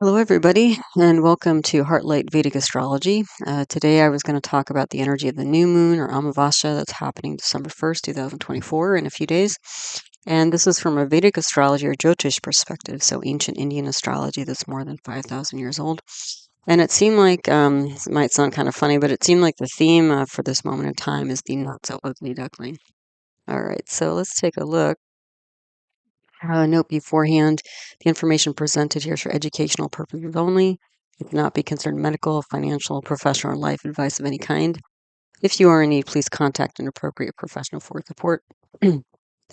Hello, everybody, and welcome to Heartlight Vedic Astrology. Today, I was going to talk about the energy of the new moon or Amavasya that's happening December 1st, 2024, in a few days. And this is from a Vedic astrology or Jyotish perspective, so ancient Indian astrology that's more than 5,000 years old. And it seemed like, it might sound kind of funny, but it seemed like the theme for this moment in time is the not so ugly duckling. All right, so let's take a look. Note beforehand, the information presented here is for educational purposes only. It cannot be considered medical, financial, professional, or life advice of any kind. If you are in need, please contact an appropriate professional for support. Then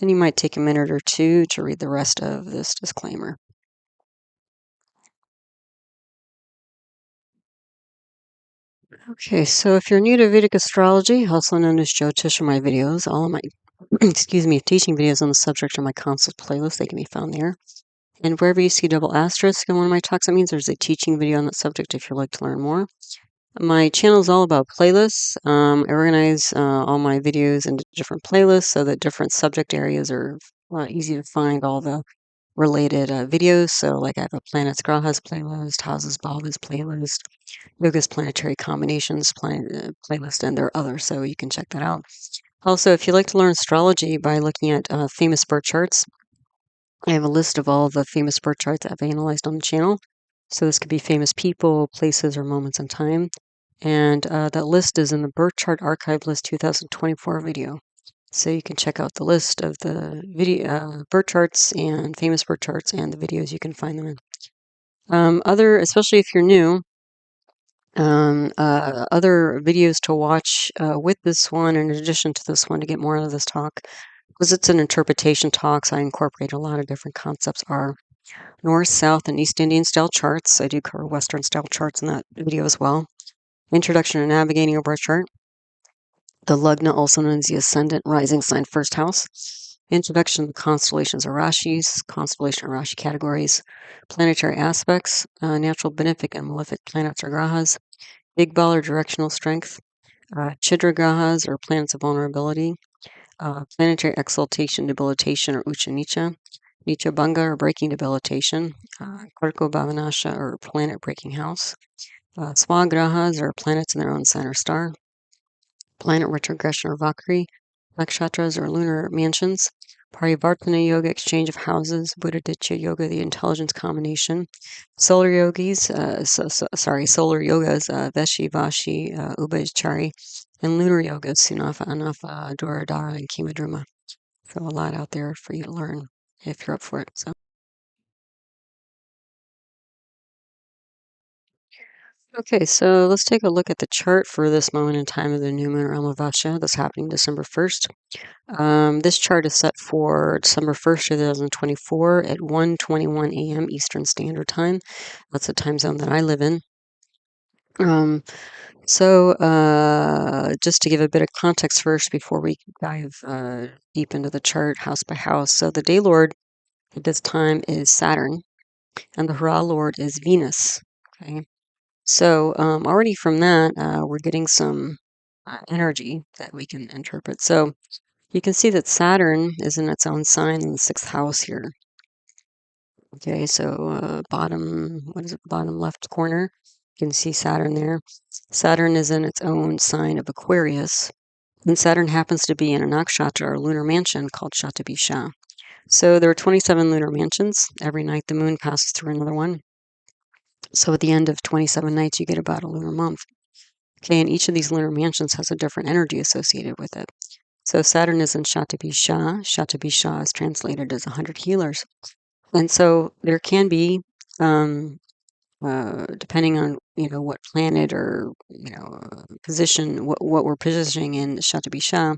you might take a minute or two to read the rest of this disclaimer. Okay, so if you're new to Vedic astrology, also known as Jyotish, or my videos, all of my teaching videos on the subject are my consult playlist. They can be found there. And wherever you see double asterisk in one of my talks, that means there's a teaching video on that subject if you'd like to learn more. My channel is all about playlists. I organize all my videos into different playlists so that different subject areas are easy to find all the related videos. So, like, I have a planets grahas playlist, houses bhavas playlist, yoga's planetary combinations playlist, and there are others, so you can check that out. Also, if you'd like to learn astrology by looking at famous birth charts, I have a list of all the famous birth charts I've analyzed on the channel. So this could be famous people, places, or moments in time. And that list is in the Birth Chart Archive List 2024 video. So you can check out the list of the video birth charts and famous birth charts and the videos you can find them in. Especially if you're new, other videos to watch with this one, in addition to this one, to get more out of this talk, because it's an interpretation talk, so I incorporate a lot of different concepts, are North, South, and East Indian style charts. I do cover Western style charts in that video as well. Introduction to navigating a birth chart. The Lugna, also known as the Ascendant Rising Sign First House. Introduction to constellations or rashis, constellation or rashi categories. Planetary aspects, natural benefic and malefic planets or grahas. Big bala or directional strength. Chidra grahas or planets of vulnerability. Planetary exaltation, debilitation, or uccha nicca. Nicca bhanga or breaking debilitation. Karako bhavanasha or planet breaking house. Grahas are planets in their own sign or star. Planet retrogression or vakri. Nakshatras or lunar mansions. Parivartana yoga, exchange of houses. Budhaditya yoga, the intelligence combination. Solar yogas, Veshi, Vashi, Ubhachari, and lunar yogas, Sunafa, Anafa, Dwaradara, and Kimadruma. So a lot out there for you to learn if you're up for it. So. Okay, so let's take a look at the chart for this moment in time of the new moon or Amavasya that's happening December 1st. This chart is set for December 1st, 2024 at 1:21 a.m. Eastern Standard Time. That's the time zone that I live in. Just to give a bit of context first before we dive deep into the chart house by house. So the day lord at this time is Saturn, and the Hara lord is Venus. Okay. So already from that, we're getting some energy that we can interpret. So you can see that Saturn is in its own sign in the sixth house here. Okay, so bottom left corner, you can see Saturn there. Saturn is in its own sign of Aquarius, and Saturn happens to be in a nakshatra or lunar mansion called Shatabisha. So there are 27 lunar mansions. Every night the moon passes through another one. So at the end of 27 nights, you get about a lunar month. Okay, and each of these lunar mansions has a different energy associated with it. So Saturn is in Shatabisha. Shatabisha is translated as 100 healers. And so there can be, depending on, what planet or, position, what we're positioning in Shatabisha,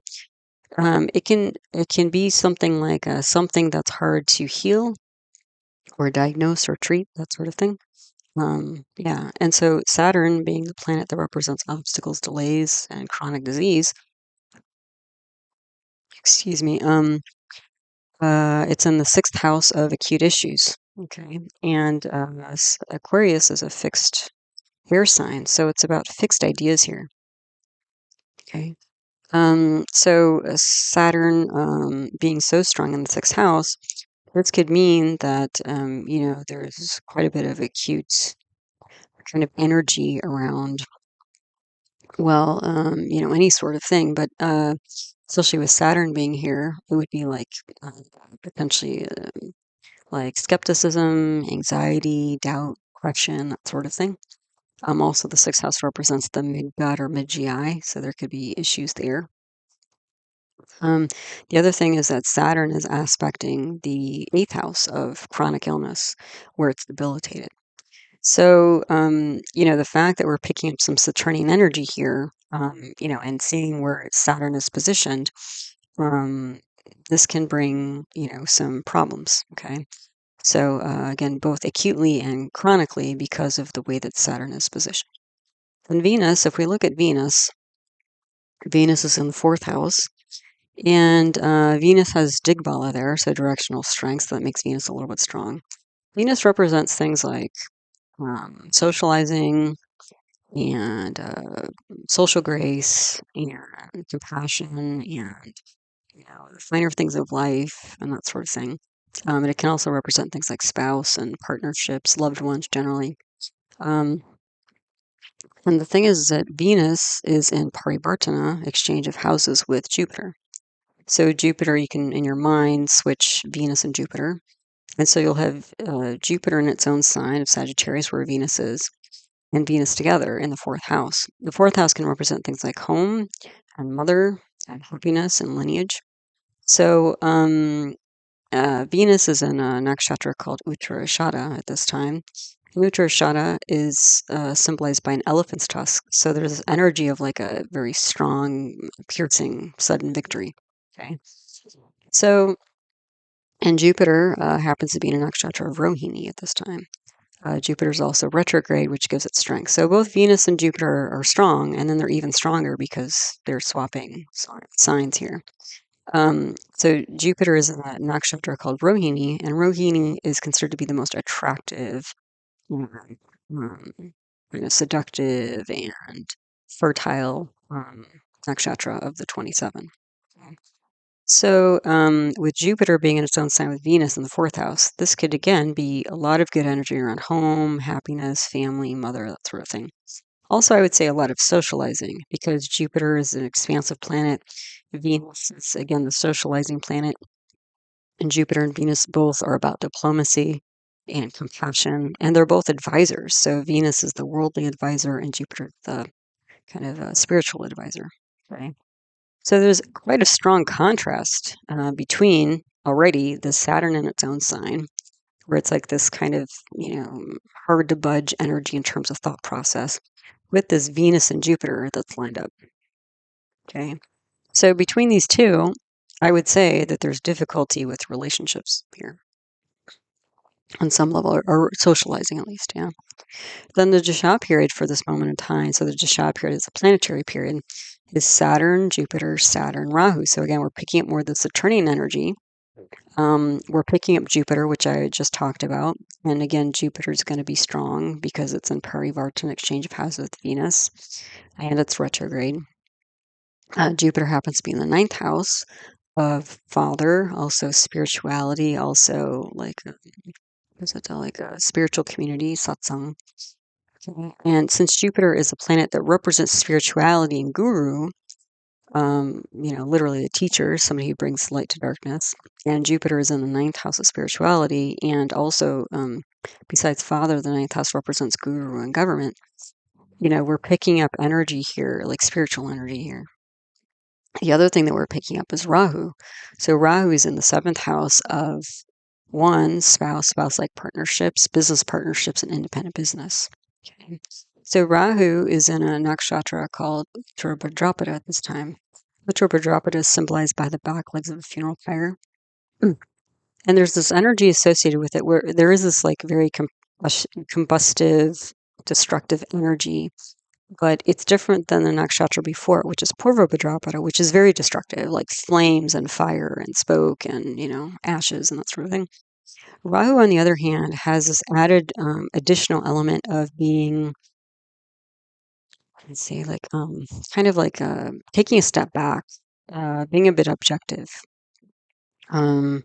it can be something like something that's hard to heal or diagnose or treat, that sort of thing. Yeah, and so Saturn, being the planet that represents obstacles, delays, and chronic disease, excuse me, it's in the sixth house of acute issues. Okay, and Aquarius is a fixed air sign, so it's about fixed ideas here. Okay, so Saturn being so strong in the sixth house This could mean that, there's quite a bit of acute kind of energy around, well, any sort of thing, but especially with Saturn being here, it would be like potentially like skepticism, anxiety, doubt, question, that sort of thing. Also, the sixth house represents the mid-gut or mid-GI, so there could be issues there. The other thing is that Saturn is aspecting the eighth house of chronic illness, where it's debilitated. So, the fact that we're picking up some Saturnian energy here, and seeing where Saturn is positioned, um, this can bring, some problems. Okay. So, again, both acutely and chronically because of the way that Saturn is positioned. And Venus, if we look at Venus, Venus is in the fourth house. And Venus has Digbala there, so directional strength. So that makes Venus a little bit strong. Venus represents things like socializing and social grace and compassion and the finer things of life and that sort of thing. And it can also represent things like spouse and partnerships, loved ones generally. Um, and the thing is that Venus is in parivartana, exchange of houses with Jupiter. So Jupiter, you can, in your mind, switch Venus and Jupiter. And so you'll have Jupiter in its own sign of Sagittarius, where Venus is, and Venus together in the fourth house. The fourth house can represent things like home and mother and happiness and lineage. So Venus is in a nakshatra called Uttara Ashada at this time. And Uttara Ashada is symbolized by an elephant's tusk. So there's this energy of like a very strong, piercing, sudden victory. Okay. So, and Jupiter happens to be in a nakshatra of Rohini at this time. Jupiter is also retrograde, which gives it strength. So both Venus and Jupiter are strong, and then they're even stronger because they're swapping signs here. So Jupiter is in a nakshatra called Rohini, and Rohini is considered to be the most attractive, um, seductive, and fertile nakshatra of the 27. So, with Jupiter being in its own sign with Venus in the fourth house, this could again be a lot of good energy around home, happiness, family, mother, that sort of thing. Also, I would say a lot of socializing because Jupiter is an expansive planet. Venus is, again, the socializing planet. And Jupiter and Venus both are about diplomacy and compassion. And they're both advisors. So, Venus is the worldly advisor, and Jupiter, the kind of spiritual advisor. Okay. So there's quite a strong contrast between already the Saturn in its own sign, where it's like this kind of, hard to budge energy in terms of thought process, with this Venus and Jupiter that's lined up. Okay. So between these two, I would say that there's difficulty with relationships here on some level, or socializing at least. Yeah. Then the Jasha period for this moment in time, so the Jasha period is a planetary period, is Saturn, Jupiter, Saturn, Rahu. So again, we're picking up more of the Saturnian energy. We're picking up Jupiter, which I just talked about. And again, Jupiter is going to be strong because it's in parivartana exchange of houses with Venus, and it's retrograde. Jupiter happens to be in the ninth house of father, also spirituality, also like a spiritual community, satsang. And since Jupiter is a planet that represents spirituality and guru, literally a teacher, somebody who brings light to darkness, and Jupiter is in the ninth house of spirituality, and also, besides father, the ninth house represents guru and government. We're picking up energy here, like spiritual energy here. The other thing that we're picking up is Rahu. So Rahu is in the seventh house of one, spouse-like partnerships, business partnerships, and independent business. Okay. So Rahu is in a nakshatra called Uttara Bhadrapada at this time. Uttara Bhadrapada is symbolized by the back legs of a funeral pyre. And there's this energy associated with it where there is this like very combustive, destructive energy, but it's different than the nakshatra before, which is Purva Bhadrapada, which is very destructive, like flames and fire and smoke and, ashes and that sort of thing. Rahu, on the other hand, has this added additional element of being, let's say, like kind of like taking a step back, being a bit objective, um,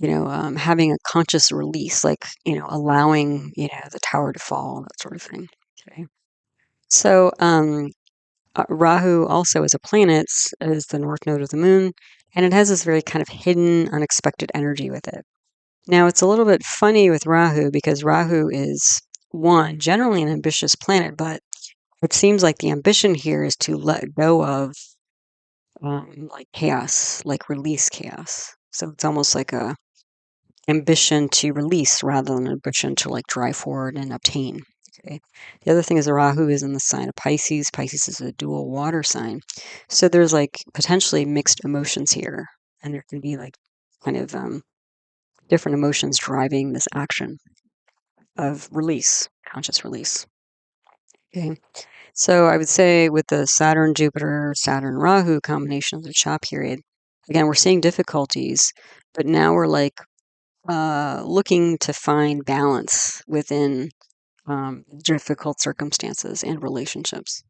having a conscious release, like, allowing, the tower to fall, that sort of thing. Okay. So, Rahu also as a planet is the north node of the moon, and it has this very kind of hidden, unexpected energy with it. Now, it's a little bit funny with Rahu because Rahu is generally an ambitious planet, but it seems like the ambition here is to let go of like chaos, like release chaos. So it's almost like a ambition to release rather than ambition to like drive forward and obtain. Okay. The other thing is the Rahu is in the sign of Pisces. Pisces is a dual water sign. So there's like potentially mixed emotions here. And there can be like kind of different emotions driving this action of release, conscious release. Okay. So I would say with the Saturn, Jupiter, Saturn, Rahu combination of the Cha period, again, we're seeing difficulties, but now we're like looking to find balance within difficult circumstances and relationships.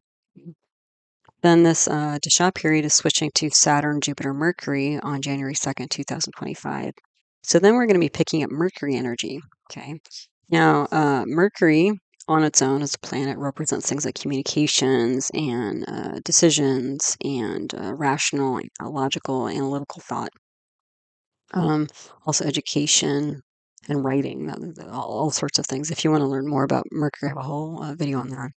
Then this Dasha period is switching to Saturn, Jupiter, Mercury on January 2nd, 2025. So then we're going to be picking up Mercury energy. Okay. Now, Mercury on its own as a planet represents things like communications and decisions and rational, logical, analytical thought. Also education and writing, all sorts of things. If you want to learn more about Mercury, I have a whole video on that.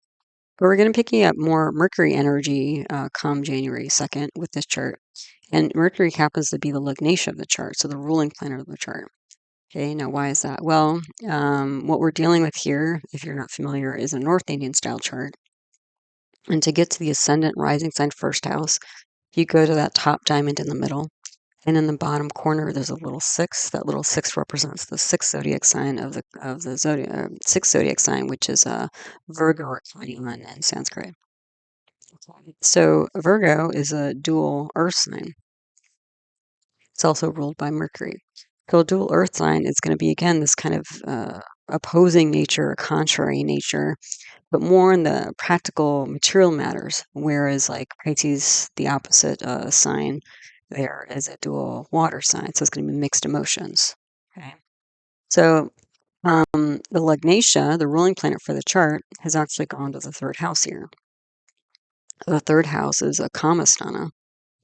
But we're going to be picking up more Mercury energy come January 2nd with this chart. And Mercury happens to be the Lugnatia of the chart, so the ruling planet of the chart. Okay, now why is that? Well, what we're dealing with here, if you're not familiar, is a North Indian style chart. And to get to the ascendant rising sign first house, you go to that top diamond in the middle. And in the bottom corner, there's a little 6. That little 6 represents the sixth zodiac sign of the zodiac, sixth zodiac sign, which is Virgo or Kaliman in Sanskrit. So Virgo is a dual earth sign. It's also ruled by Mercury. So a dual earth sign is going to be, again, this kind of opposing nature, a contrary nature, but more in the practical material matters, whereas like Pisces, the opposite sign, there is a dual water sign, so it's going to be mixed emotions. Okay, so the Lugnatia, the ruling planet for the chart, has actually gone to the third house here. The third house is a Kamasthana,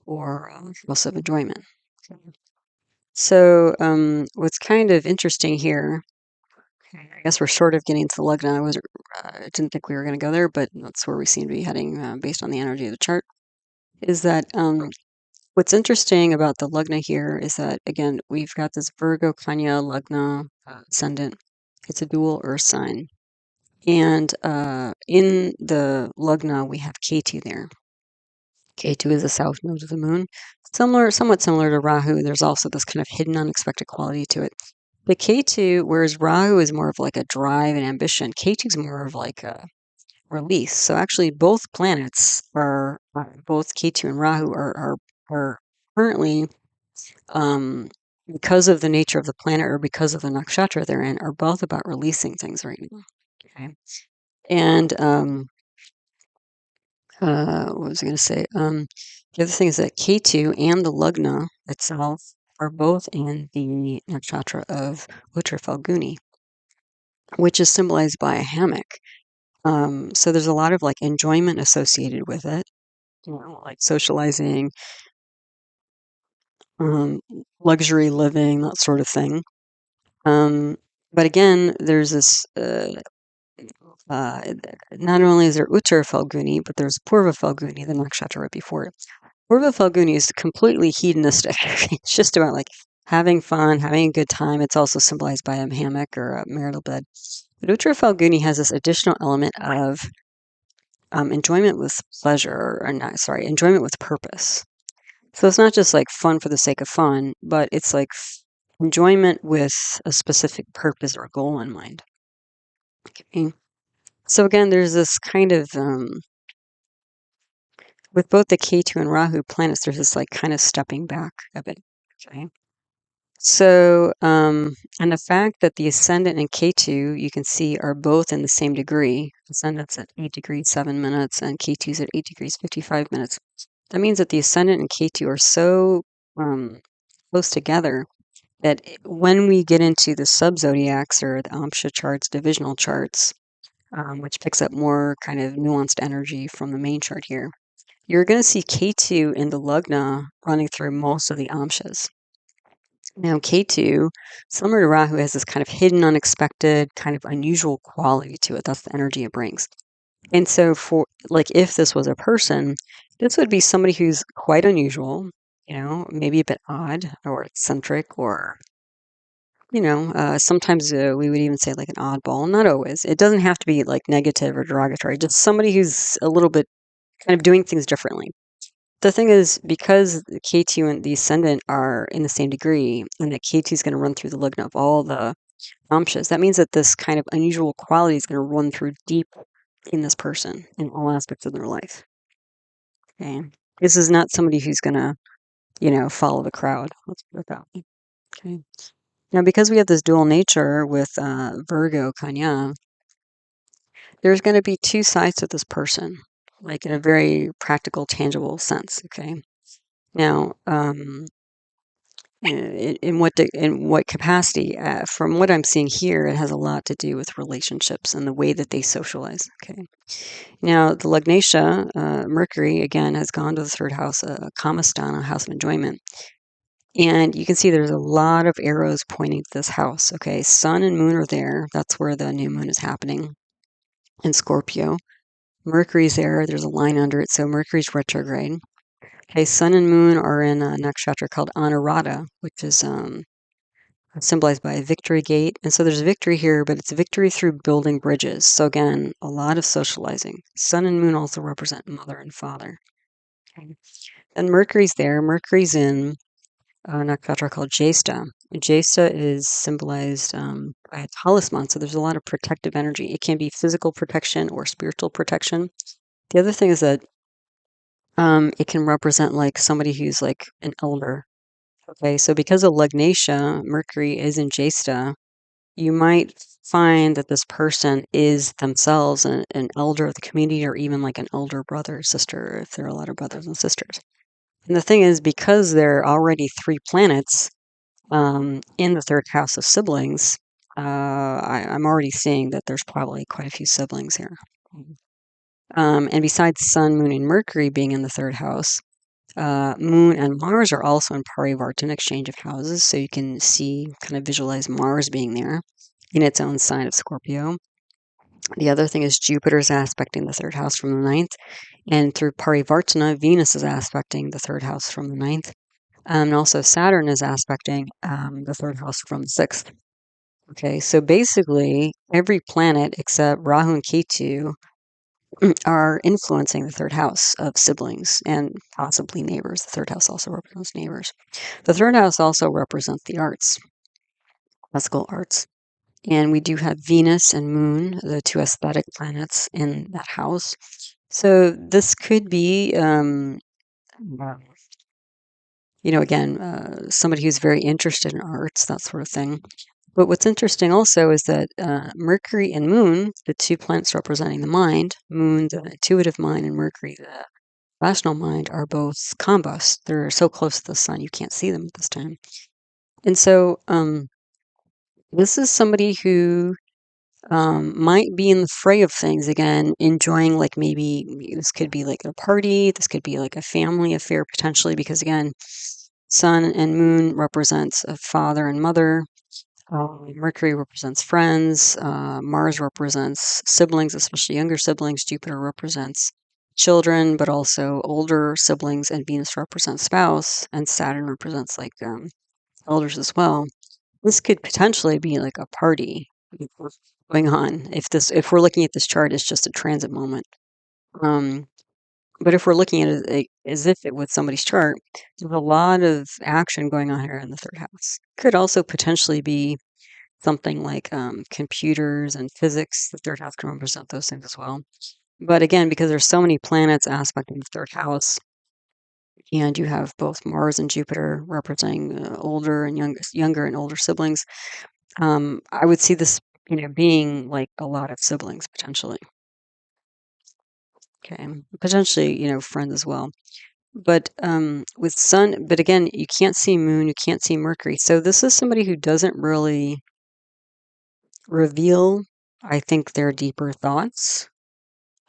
or house of enjoyment. So what's kind of interesting here, I guess we're sort of getting to the Lugna. I didn't think we were going to go there, but that's where we seem to be heading based on the energy of the chart, is that what's interesting about the Lugna here is that, again, we've got this Virgo, Kanya, Lugna, ascendant. It's a dual earth sign. And in the Lugna, we have Ketu there. Ketu is the south node of the moon. Somewhat similar to Rahu, there's also this kind of hidden, unexpected quality to it. The Ketu, whereas Rahu is more of like a drive and ambition, Ketu is more of like a release. So actually, both planets are, both Ketu and Rahu are currently, because of the nature of the planet or because of the nakshatra they're in, are both about releasing things right now. Okay. And what was I going to say? The other thing is that Ketu and the Lugna itself are both in the nakshatra of Uttara Phalguni, which is symbolized by a hammock. So there's a lot of like enjoyment associated with it, like socializing, luxury living, that sort of thing. But again, there's this, not only is there Uttara Phalguni, but there's Purva Phalguni, the nakshatra right before it. Purva Phalguni is completely hedonistic. It's just about like having fun, having a good time. It's also symbolized by a hammock or a marital bed. But Uttara Phalguni has this additional element of enjoyment with pleasure, or not, sorry, enjoyment with purpose. So it's not just like fun for the sake of fun, but it's like enjoyment with a specific purpose or goal in mind. Okay. So again, there's this kind of, with both the Ketu and Rahu planets, there's this like kind of stepping back a bit. Okay. So, and the fact that the ascendant and Ketu, you can see, are both in the same degree. Ascendant's at 8 degrees 7 minutes, and Ketu's at 8 degrees 55 minutes. That means that the ascendant and Ketu are so close together that when we get into the sub-zodiacs or the Amsha charts, divisional charts, which picks up more kind of nuanced energy from the main chart here, you're going to see Ketu in the Lagna running through most of the Amshas. Now, Ketu, similar to Rahu, has this kind of hidden, unexpected, kind of unusual quality to it. That's the energy it brings. And so for like if this was a person, this would be somebody who's quite unusual, maybe a bit odd or eccentric or, sometimes we would even say like an oddball. Not always. It doesn't have to be like negative or derogatory, just somebody who's a little bit kind of doing things differently. The thing is, because the Ketu and the ascendant are in the same degree, and that Ketu is going to run through the Lagna of all the Amshas, that means that this kind of unusual quality is going to run through deep in this person in all aspects of their life. Okay. This is not somebody who's going to, follow the crowd. Let's put it that way. Okay. Now, because we have this dual nature with Virgo, Kanya, there's going to be two sides to this person, like in a very practical, tangible sense. Okay. Now, in what capacity? From what I'm seeing here, it has a lot to do with relationships and the way that they socialize. Okay. Now, the Lagnesha, Mercury, again, has gone to the third house, Kamasthana, house of enjoyment. And you can see there's a lot of arrows pointing to this house. Okay. Sun and moon are there. That's where the new moon is happening in Scorpio. Mercury's there. There's a line under it. So Mercury's retrograde. Okay. Sun and moon are in a nakshatra called Anuradha, which is symbolized by a victory gate. And so there's victory here, but it's victory through building bridges. So again, a lot of socializing. Sun and moon also represent mother and father. Okay. And Mercury's there. Mercury's in a nakshatra called Jesta. Jesta is symbolized by a talisman. So there's a lot of protective energy. It can be physical protection or spiritual protection. The other thing is that it can represent like somebody who's like an elder. Okay, so because of Lagnesha, Mercury is in Jesta, you might find that this person is themselves an elder of the community or even like an elder brother or sister if there are a lot of brothers and sisters. And the thing is, because there are already 3 planets in the third house of siblings, I'm already seeing that there's probably quite a few siblings here. And besides Sun, Moon, and Mercury being in the third house, Moon and Mars are also in parivartana, exchange of houses, so you can see, kind of visualize Mars being there in its own sign of Scorpio. The other thing is Jupiter is aspecting the third house from the ninth, and through parivartana, Venus is aspecting the third house from the ninth, and also Saturn is aspecting the third house from the sixth. Okay, so basically every planet except Rahu and Ketu are influencing the third house of siblings and possibly neighbors. The third house also represents neighbors. The third house also represents the arts, classical arts. And we do have Venus and Moon, the 2 aesthetic planets in that house. So this could be, again, somebody who's very interested in arts, that sort of thing. But what's interesting also is that Mercury and Moon, the 2 planets representing the mind, Moon, the intuitive mind, and Mercury, the rational mind, are both combust. They're so close to the sun you can't see them at this time. And so this is somebody who might be in the fray of things again, enjoying like maybe this could be like a party, this could be like a family affair potentially, because again, Sun and Moon represents a father and mother. Mercury represents friends. Mars represents siblings, especially younger siblings. Jupiter represents children, but also older siblings, and Venus represents spouse, and Saturn represents like elders as well. This could potentially be like a party going on if we're looking at this chart as just a transit moment. But if we're looking at it as if it was somebody's chart, there's a lot of action going on here in the third house. Could also potentially be something like computers and physics. The third house can represent those things as well. But again, because there's so many planets aspecting the third house, and you have both Mars and Jupiter representing older and younger and older siblings, I would see this, being like a lot of siblings potentially. Okay, potentially, friends as well. But with Sun, but again, you can't see Moon, you can't see Mercury. So this is somebody who doesn't really reveal, I think, their deeper thoughts.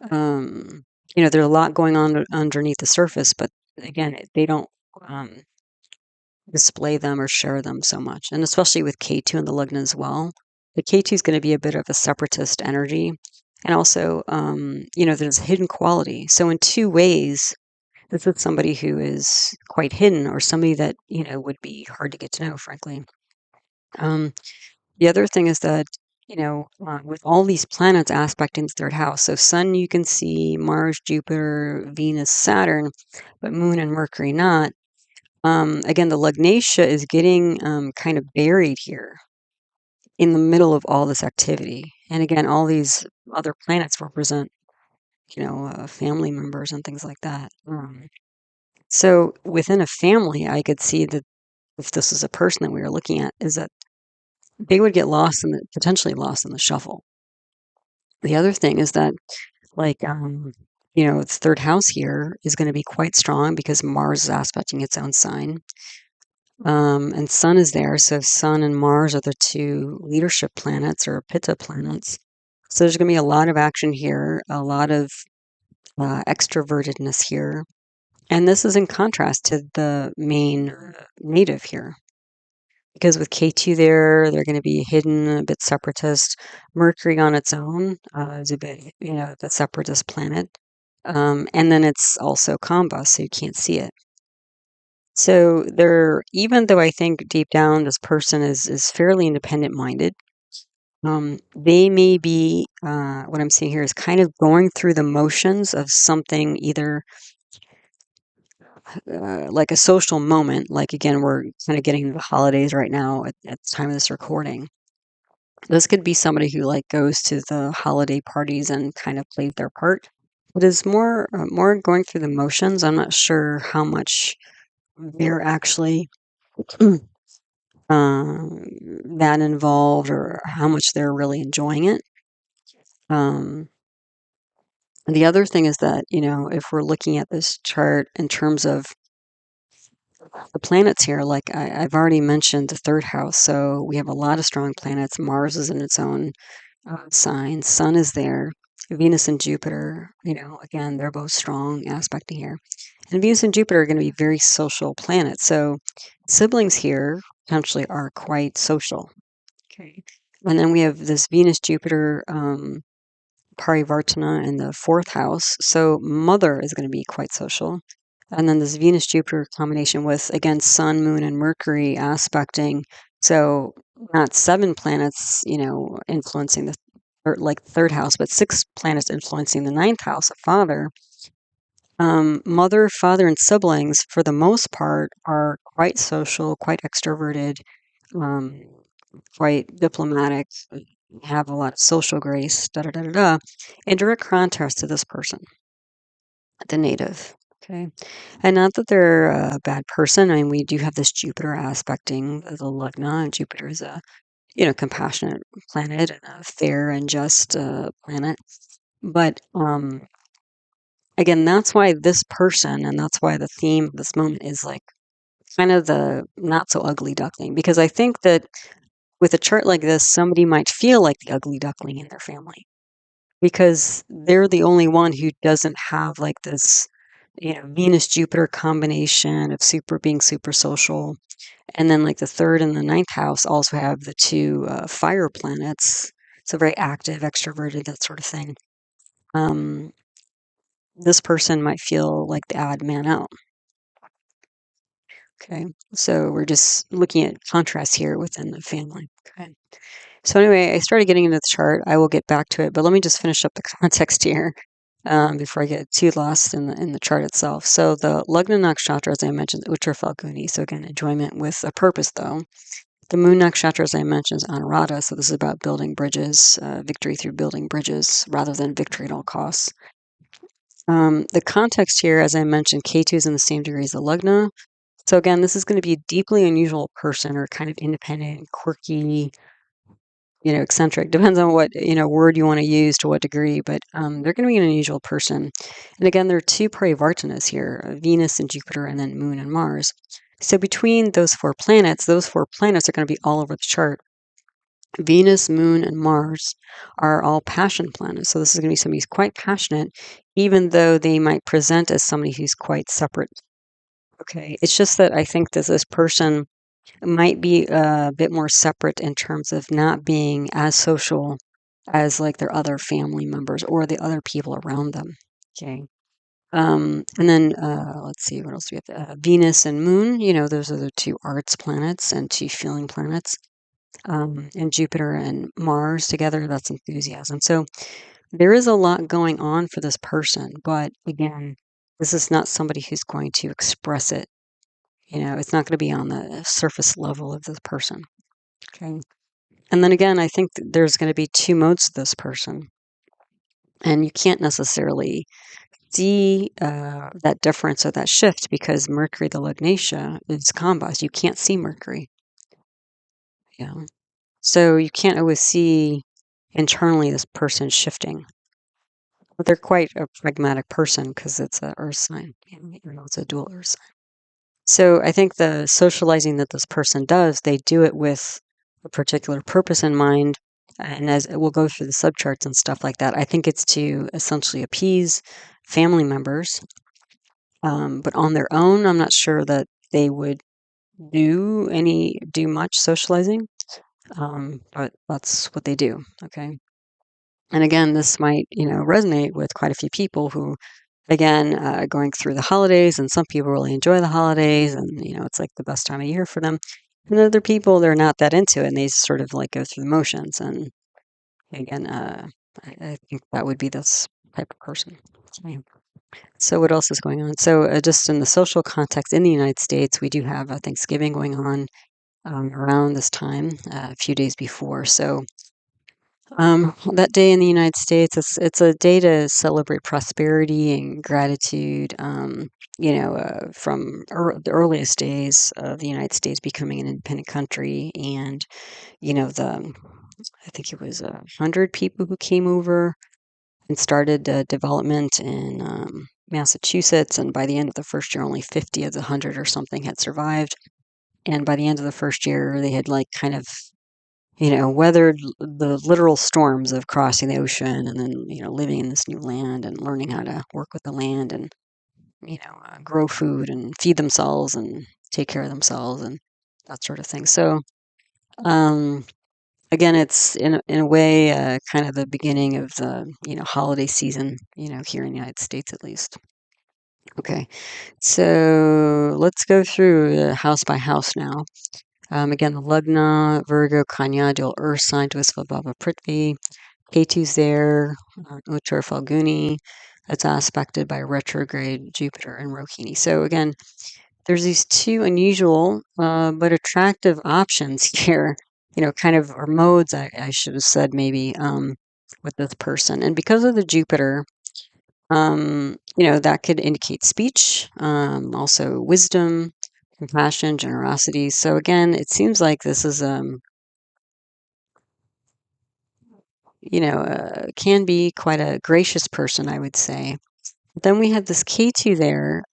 There's a lot going on underneath the surface, but again, they don't display them or share them so much. And especially with K2 in the Lugna as well. The K2 is going to be a bit of a separatist energy. And also, there's hidden quality. So in two ways, this is somebody who is quite hidden or somebody that, would be hard to get to know, frankly. The other thing is that, with all these planets aspecting the third house, so Sun you can see, Mars, Jupiter, Venus, Saturn, but Moon and Mercury not. Again, the Lugnatia is getting kind of buried here in the middle of all this activity. And again, all these other planets represent, family members and things like that. So within a family, I could see that if this is a person that we were looking at, is that they would get potentially lost in the shuffle. The other thing is that, like, its third house here is going to be quite strong because Mars is aspecting its own sign. And Sun is there. So Sun and Mars are the two leadership planets or Pitta planets. So there's going to be a lot of action here, a lot of extrovertedness here. And this is in contrast to the main native here. Because with K2 there, they're going to be hidden, a bit separatist. Mercury on its own is a bit, the separatist planet. And then it's also combust, so you can't see it. So even though I think deep down this person is fairly independent minded, they may be, what I'm seeing here is kind of going through the motions of something either like a social moment. Like, again, we're kind of getting into the holidays right now at the time of this recording. This could be somebody who like goes to the holiday parties and kind of plays their part. It is more going through the motions. I'm not sure how much they're actually that involved or how much they're really enjoying it. The other thing is that, if we're looking at this chart in terms of the planets here, like I've already mentioned the third house, so we have a lot of strong planets. Mars is in its own sign. Sun is there. Venus and Jupiter, again, they're both strong aspecting here. And Venus and Jupiter are going to be very social planets. So siblings here potentially are quite social. Okay. And then we have this Venus Jupiter parivartana in the fourth house. So mother is going to be quite social. And then this Venus Jupiter combination with, again, Sun, Moon, and Mercury aspecting. So not 7 planets, influencing the third house, but 6 planets influencing the ninth house of father. Mother, father, and siblings, for the most part, are quite social, quite extroverted, quite diplomatic, have a lot of social grace, in direct contrast to this person, the native. Okay. And not that they're a bad person. I mean, we do have this Jupiter aspecting the Lugna, and Jupiter is a, compassionate planet and a fair and just planet. But again, that's why this person, and that's why the theme of this moment is like kind of the not so ugly duckling. Because I think that with a chart like this, somebody might feel like the ugly duckling in their family because they're the only one who doesn't have like this, Venus Jupiter combination of being super social. And then like the third and the ninth house also have the two fire planets. So very active, extroverted, that sort of thing. This person might feel like the odd man out. Okay, so we're just looking at contrast here within the family. Okay. So anyway, I started getting into the chart. I will get back to it, but let me just finish up the context here before I get too lost in the chart itself. So the Lugna nakshatra, as I mentioned, Uttara Phalguni. So again, enjoyment with a purpose, though. The moon nakshatra, as I mentioned, is Anuradha. So this is about building bridges, victory through building bridges, rather than victory at all costs. The context here, as I mentioned, K2 is in the same degree as the Lugna. So again, this is going to be a deeply unusual person or kind of independent, quirky, eccentric. Depends on what, word you want to use to what degree, but they're going to be an unusual person. And again, there are two parivartanas here, Venus and Jupiter, and then Moon and Mars. So between those four planets are going to be all over the chart. Venus, Moon, and Mars are all passion planets. So this is going to be somebody who's quite passionate, even though they might present as somebody who's quite separate. Okay. It's just that I think that this person might be a bit more separate in terms of not being as social as like their other family members or the other people around them. Okay. And then let's see, what else do we have? Venus and Moon, those are the two arts planets and two feeling planets. And Jupiter and Mars together, that's enthusiasm. So there is a lot going on for this person, but again, this is not somebody who's going to express it. It's not going to be on the surface level of this person. Okay. And then again, I think there's going to be two modes to this person. And you can't necessarily see that difference or that shift because Mercury, the Lugnatia, is combust. You can't see Mercury. Yeah. So you can't always see internally this person shifting. But they're quite a pragmatic person because it's an earth sign. It's a dual earth sign. So I think the socializing that this person does, they do it with a particular purpose in mind. And as we'll go through the subcharts and stuff like that, I think it's to essentially appease family members. But on their own, I'm not sure that they would do much socializing. But that's what they do. Okay. And again, this might, resonate with quite a few people who, again, going through the holidays, and some people really enjoy the holidays, and it's like the best time of year for them. And other people, they're not that into it, and they sort of like go through the motions. And again, I think that would be this type of person. Okay. So what else is going on? So just in the social context in the United States, we do have Thanksgiving going on around this time, a few days before. So that day in the United States, it's a day to celebrate prosperity and gratitude. From the earliest days of the United States becoming an independent country, and I think it was 100 people who came over and started development in Massachusetts, and by the end of the first year, only 50 of the 100 or something had survived. And by the end of the first year, they had like kind of weathered the literal storms of crossing the ocean and then, living in this new land and learning how to work with the land and, grow food and feed themselves and take care of themselves and that sort of thing. So, um, again, it's in a way kind of the beginning of the, holiday season, here in the United States at least. Okay, so let's go through house by house now. Again, the Lugna, Virgo, Kanya, dual earth sign, Dwisva, Bhava, Prithvi. Ketu's there, Uttara Phalguni. That's aspected by retrograde Jupiter and Rohini. So again, there's these two unusual but attractive options here, kind of, or modes, I should have said maybe, with this person. And because of the Jupiter, that could indicate speech, also wisdom, compassion, generosity. So again, it seems like this is can be quite a gracious person, I would say. But then we have this K2 there,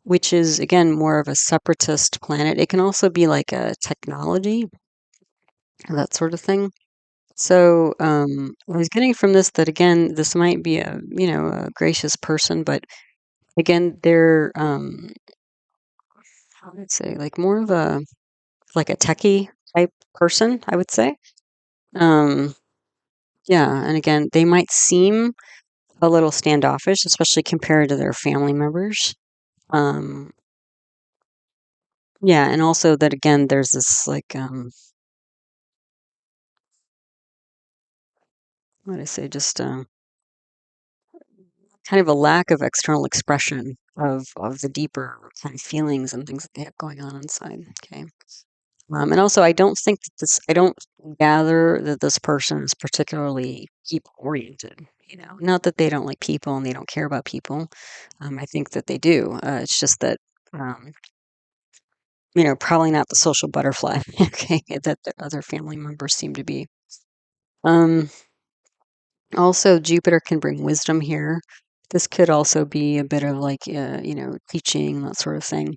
which is again more of a separatist planet. It can also be like a technology, that sort of thing. So I was getting from this that again, this might be a gracious person, but again, they're how would I say, like more of a like a techie type person, I would say. Um, yeah, and again, they might seem a little standoffish, especially compared to their family members. Um, yeah, and also that again, there's this like what do I say, just kind of a lack of external expression of the deeper kind of feelings and things that they have going on inside. Okay. And also, I don't gather that this person is particularly people oriented. Not that they don't like people and they don't care about people. I think that they do. It's just that, um, probably not the social butterfly, okay, that the other family members seem to be. Um, Also, Jupiter can bring wisdom here. This could also be a bit of like, teaching, that sort of thing.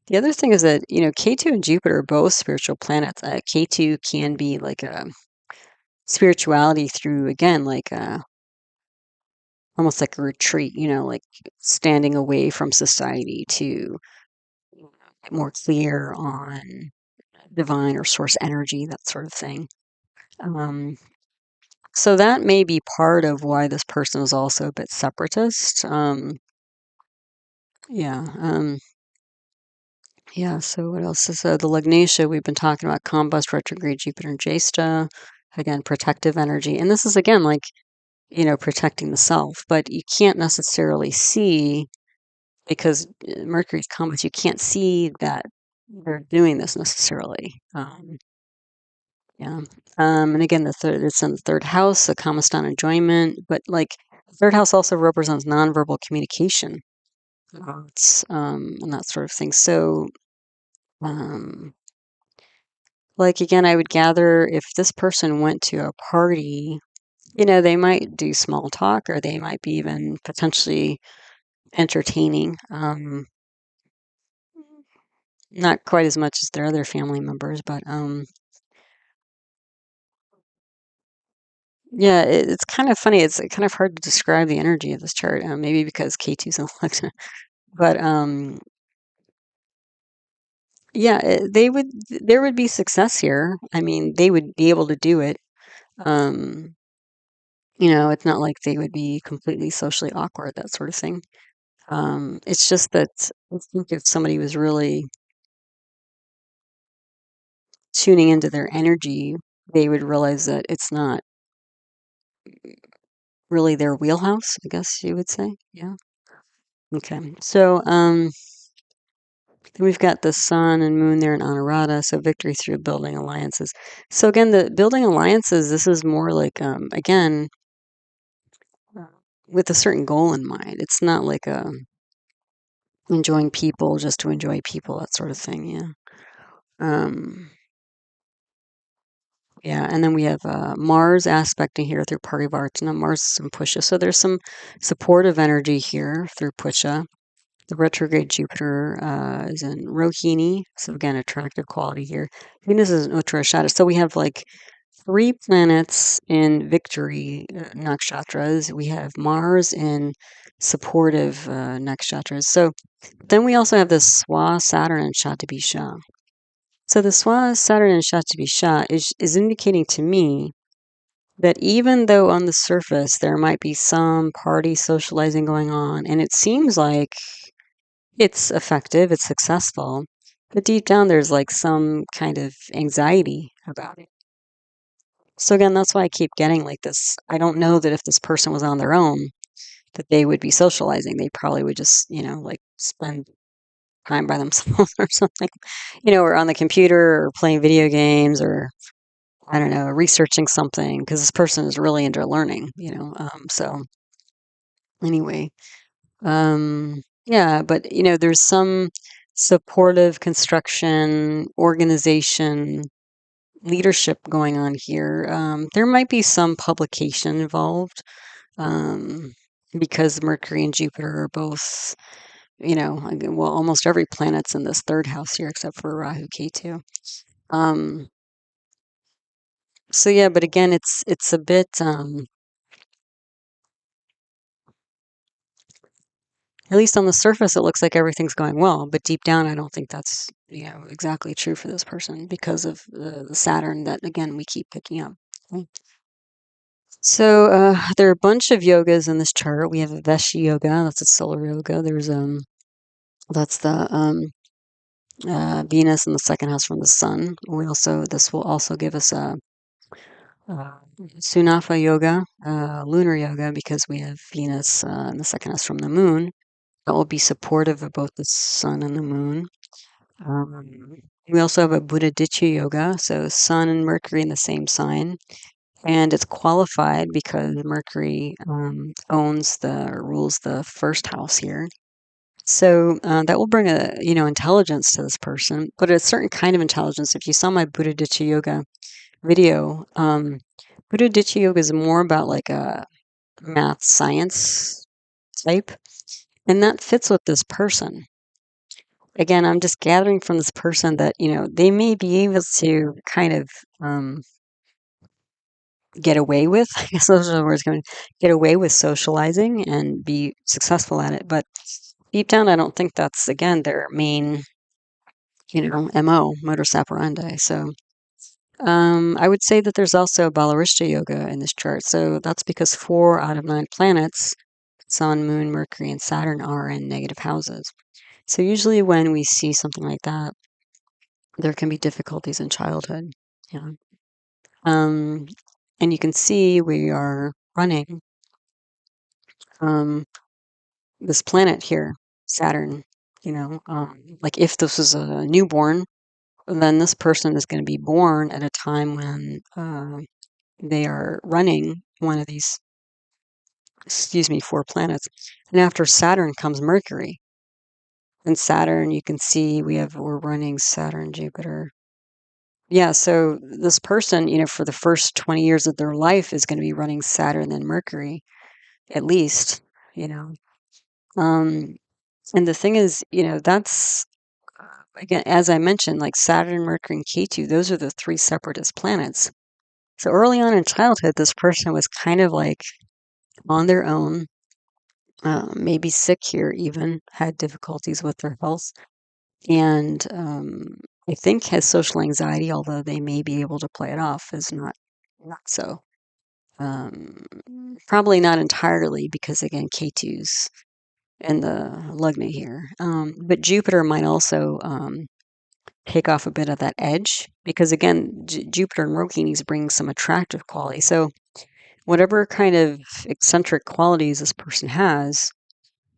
The other thing is that, K2 and Jupiter are both spiritual planets. K2 can be like a spirituality through, again, like almost like a retreat, like standing away from society to get more clear on divine or source energy, that sort of thing. So that may be part of why this person is also a bit separatist. Yeah. Yeah. So what else is the Lugnatia? We've been talking about combust, retrograde, Jupiter, and Jesta. Again, protective energy, and this is again like protecting the self, but you can't necessarily see because Mercury's combust. You can't see that they're doing this necessarily. Yeah. And again, it's in the third house, the Kamastan enjoyment, but like the third house also represents nonverbal communication, and that sort of thing. So, um, like again, I would gather if this person went to a party, they might do small talk or they might be even potentially entertaining. Not quite as much as their other family members, but yeah, it's kind of funny. It's kind of hard to describe the energy of this chart, maybe because K2's in election. But yeah, there would be success here. I mean, they would be able to do it. Um, it's not like they would be completely socially awkward, that sort of thing. It's just that I think if somebody was really tuning into their energy, they would realize that it's not really their wheelhouse, I guess you would say. Yeah. Okay. So, then we've got the sun and moon there in Anuradha, so victory through building alliances. So again, the building alliances, this is more like, again, uh, with a certain goal in mind. It's not like enjoying people just to enjoy people, that sort of thing. Yeah. Um, yeah, and then we have Mars aspecting here through parivartana. Mars is in Pusha, so there's some supportive energy here through Pusha. The retrograde Jupiter is in Rohini, so again, attractive quality here. Venus is in Uttara Ashada, so we have like three planets in victory nakshatras. We have Mars in supportive nakshatras. So then we also have the Swa, Saturn, and Shatabisha. So the Swa, Saturn, and Shatabisha is indicating to me that even though on the surface there might be some party socializing going on, and it seems like it's effective, it's successful, but deep down there's like some kind of anxiety about it. So again, that's why I keep getting like this. I don't know that if this person was on their own, that they would be socializing. They probably would just, like spend time by themselves or something, or on the computer or playing video games or I don't know, researching something because this person is really into learning, so anyway, yeah, but there's some supportive construction, organization, leadership going on here. There might be some publication involved um, because Mercury and Jupiter are both, well, almost every planet's in this third house here except for Rahu Ketu. Um, so yeah, but again, it's a bit. At least on the surface, it looks like everything's going well, but deep down, I don't think that's exactly true for this person because of the Saturn that again we keep picking up. Okay. So there are a bunch of yogas in this chart. We have a Veshi yoga, that's a solar yoga. There's that's the Venus in the second house from the sun. This will also give us a uh, Sunafa yoga, lunar yoga, because we have Venus in the second house from the moon. That will be supportive of both the sun and the moon. We also have a budhaditya yoga, so sun and Mercury in the same sign. And it's qualified because Mercury rules the first house here. So that will bring a intelligence to this person, but a certain kind of intelligence. If you saw my budhaditya yoga video, budhaditya yoga is more about like a math science type, and that fits with this person. Again, I'm just gathering from this person that they may be able to kind of get away with. I guess those are the words going. Get away with socializing and be successful at it, but deep down, I don't think that's again their main MO, modus operandi. So I would say that there's also Balarishta yoga in this chart. So that's because 4 out of 9 planets, Sun, Moon, Mercury, and Saturn, are in negative houses. So usually when we see something like that, there can be difficulties in childhood. Yeah. And you can see we are running this planet here, Saturn. Like if this was a newborn, then this person is going to be born at a time when they are running one of these, 4 planets. And after Saturn comes Mercury. And Saturn, you can see we're running Saturn, Jupiter. Yeah, so this person, for the first 20 years of their life is going to be running Saturn and Mercury, at least, you know. Um, and the thing is, that's, again, as I mentioned, like Saturn, Mercury, and Ketu, those are the 3 separatist planets. So early on in childhood, this person was kind of like on their own, maybe sick here even, had difficulties with their health, and I think has social anxiety, although they may be able to play it off as not so. Um, Probably not entirely because again, K2's and the Lugna here. But Jupiter might also take off a bit of that edge because again, Jupiter and Rokinis bring some attractive quality. So whatever kind of eccentric qualities this person has,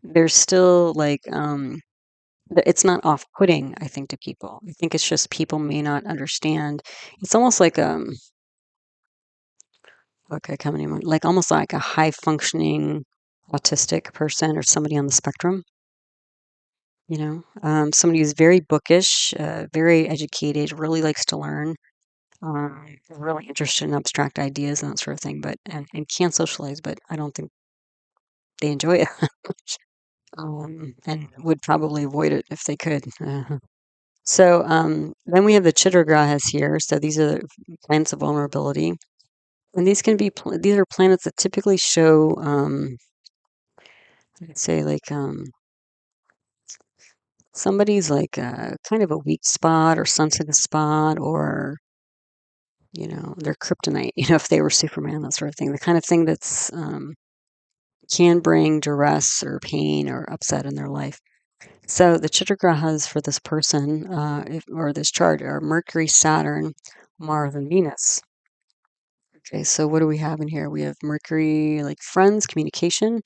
there's still like it's not off-putting, I think, to people. I think it's just people may not understand. It's almost like okay, coming in, like almost like a high-functioning autistic person or somebody on the spectrum. Somebody who's very bookish, very educated, really likes to learn, really interested in abstract ideas and that sort of thing, but and can socialize, but I don't think they enjoy it. And would probably avoid it if they could. So then we have the chidra grahas here. So these are the planets of vulnerability, and these can be these are planets that typically show, I'd say like somebody's like kind of a weak spot or sensitive spot, or their kryptonite. If they were Superman, that sort of thing. The kind of thing that's can bring duress or pain or upset in their life. So the chitragrahas for this person or this chart are Mercury, Saturn, Mars, and Venus. Okay, so what do we have in here? We have Mercury, like friends, communication,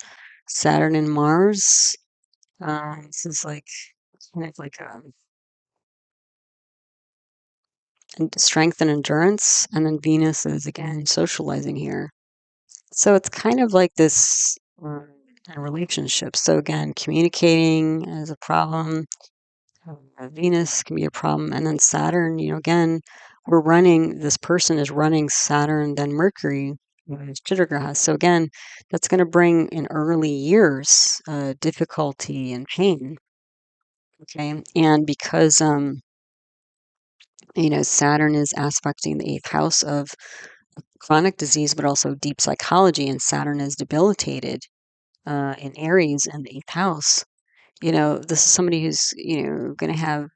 Saturn and Mars. This is like kind of like strength and endurance, and then Venus is again socializing here. So it's kind of like this in relationships. So again, communicating is a problem. Venus can be a problem, and then Saturn. Again, this person is running Saturn, then Mercury, is Chitragraha. So again, that's going to bring in early years difficulty and pain. Okay, and because Saturn is aspecting the 8th house of chronic disease, but also deep psychology, and Saturn is debilitated in Aries in the 8th house. This is somebody who's going to have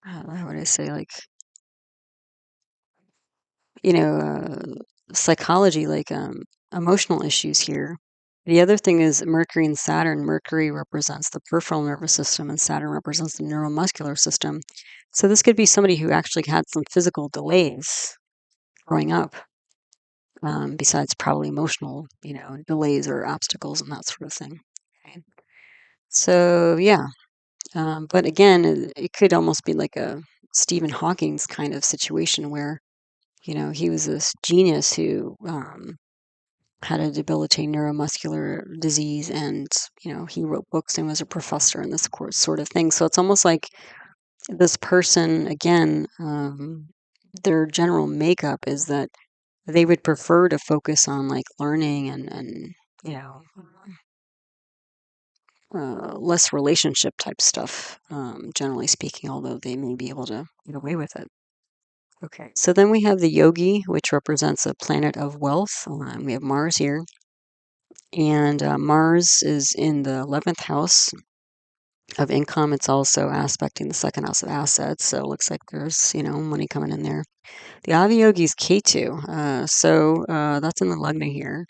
how would I say, like psychology, like emotional issues here. The other thing is Mercury and Saturn. Mercury represents the peripheral nervous system, and Saturn represents the neuromuscular system. So this could be somebody who actually had some physical delays growing up, besides probably emotional, delays or obstacles and that sort of thing. Okay. So yeah, but again, it could almost be like a Stephen Hawking's kind of situation where he was this genius who had a debilitating neuromuscular disease, and he wrote books and was a professor in this course sort of thing. So it's almost like this person, again, their general makeup is that they would prefer to focus on like learning and you know less relationship type stuff, generally speaking, although they may be able to get away with it. Okay, so then we have the yogi, which represents a planet of wealth. We have Mars here, and Mars is in the 11th house of income. It's also aspecting the second house of assets, so it looks like there's money coming in there. The Aviyogi is Ketu, so that's in the Lagna here.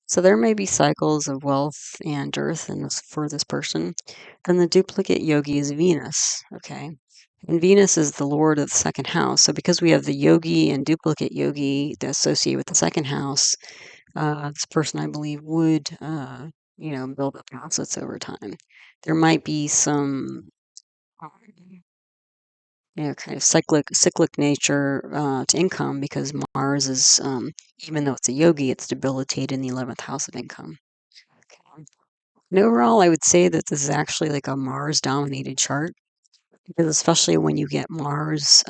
So there may be cycles of wealth and dearth for this person. Then the duplicate yogi is Venus, okay? And Venus is the lord of the second house. So because we have the yogi and duplicate yogi that associate with the second house, this person, I believe, would, build up assets over time. There might be some kind of cyclic nature to income, because Mars is, even though it's a yogi, it's debilitated in the 11th house of income. Okay. And overall, I would say that this is actually like a Mars-dominated chart, because especially when you get Mars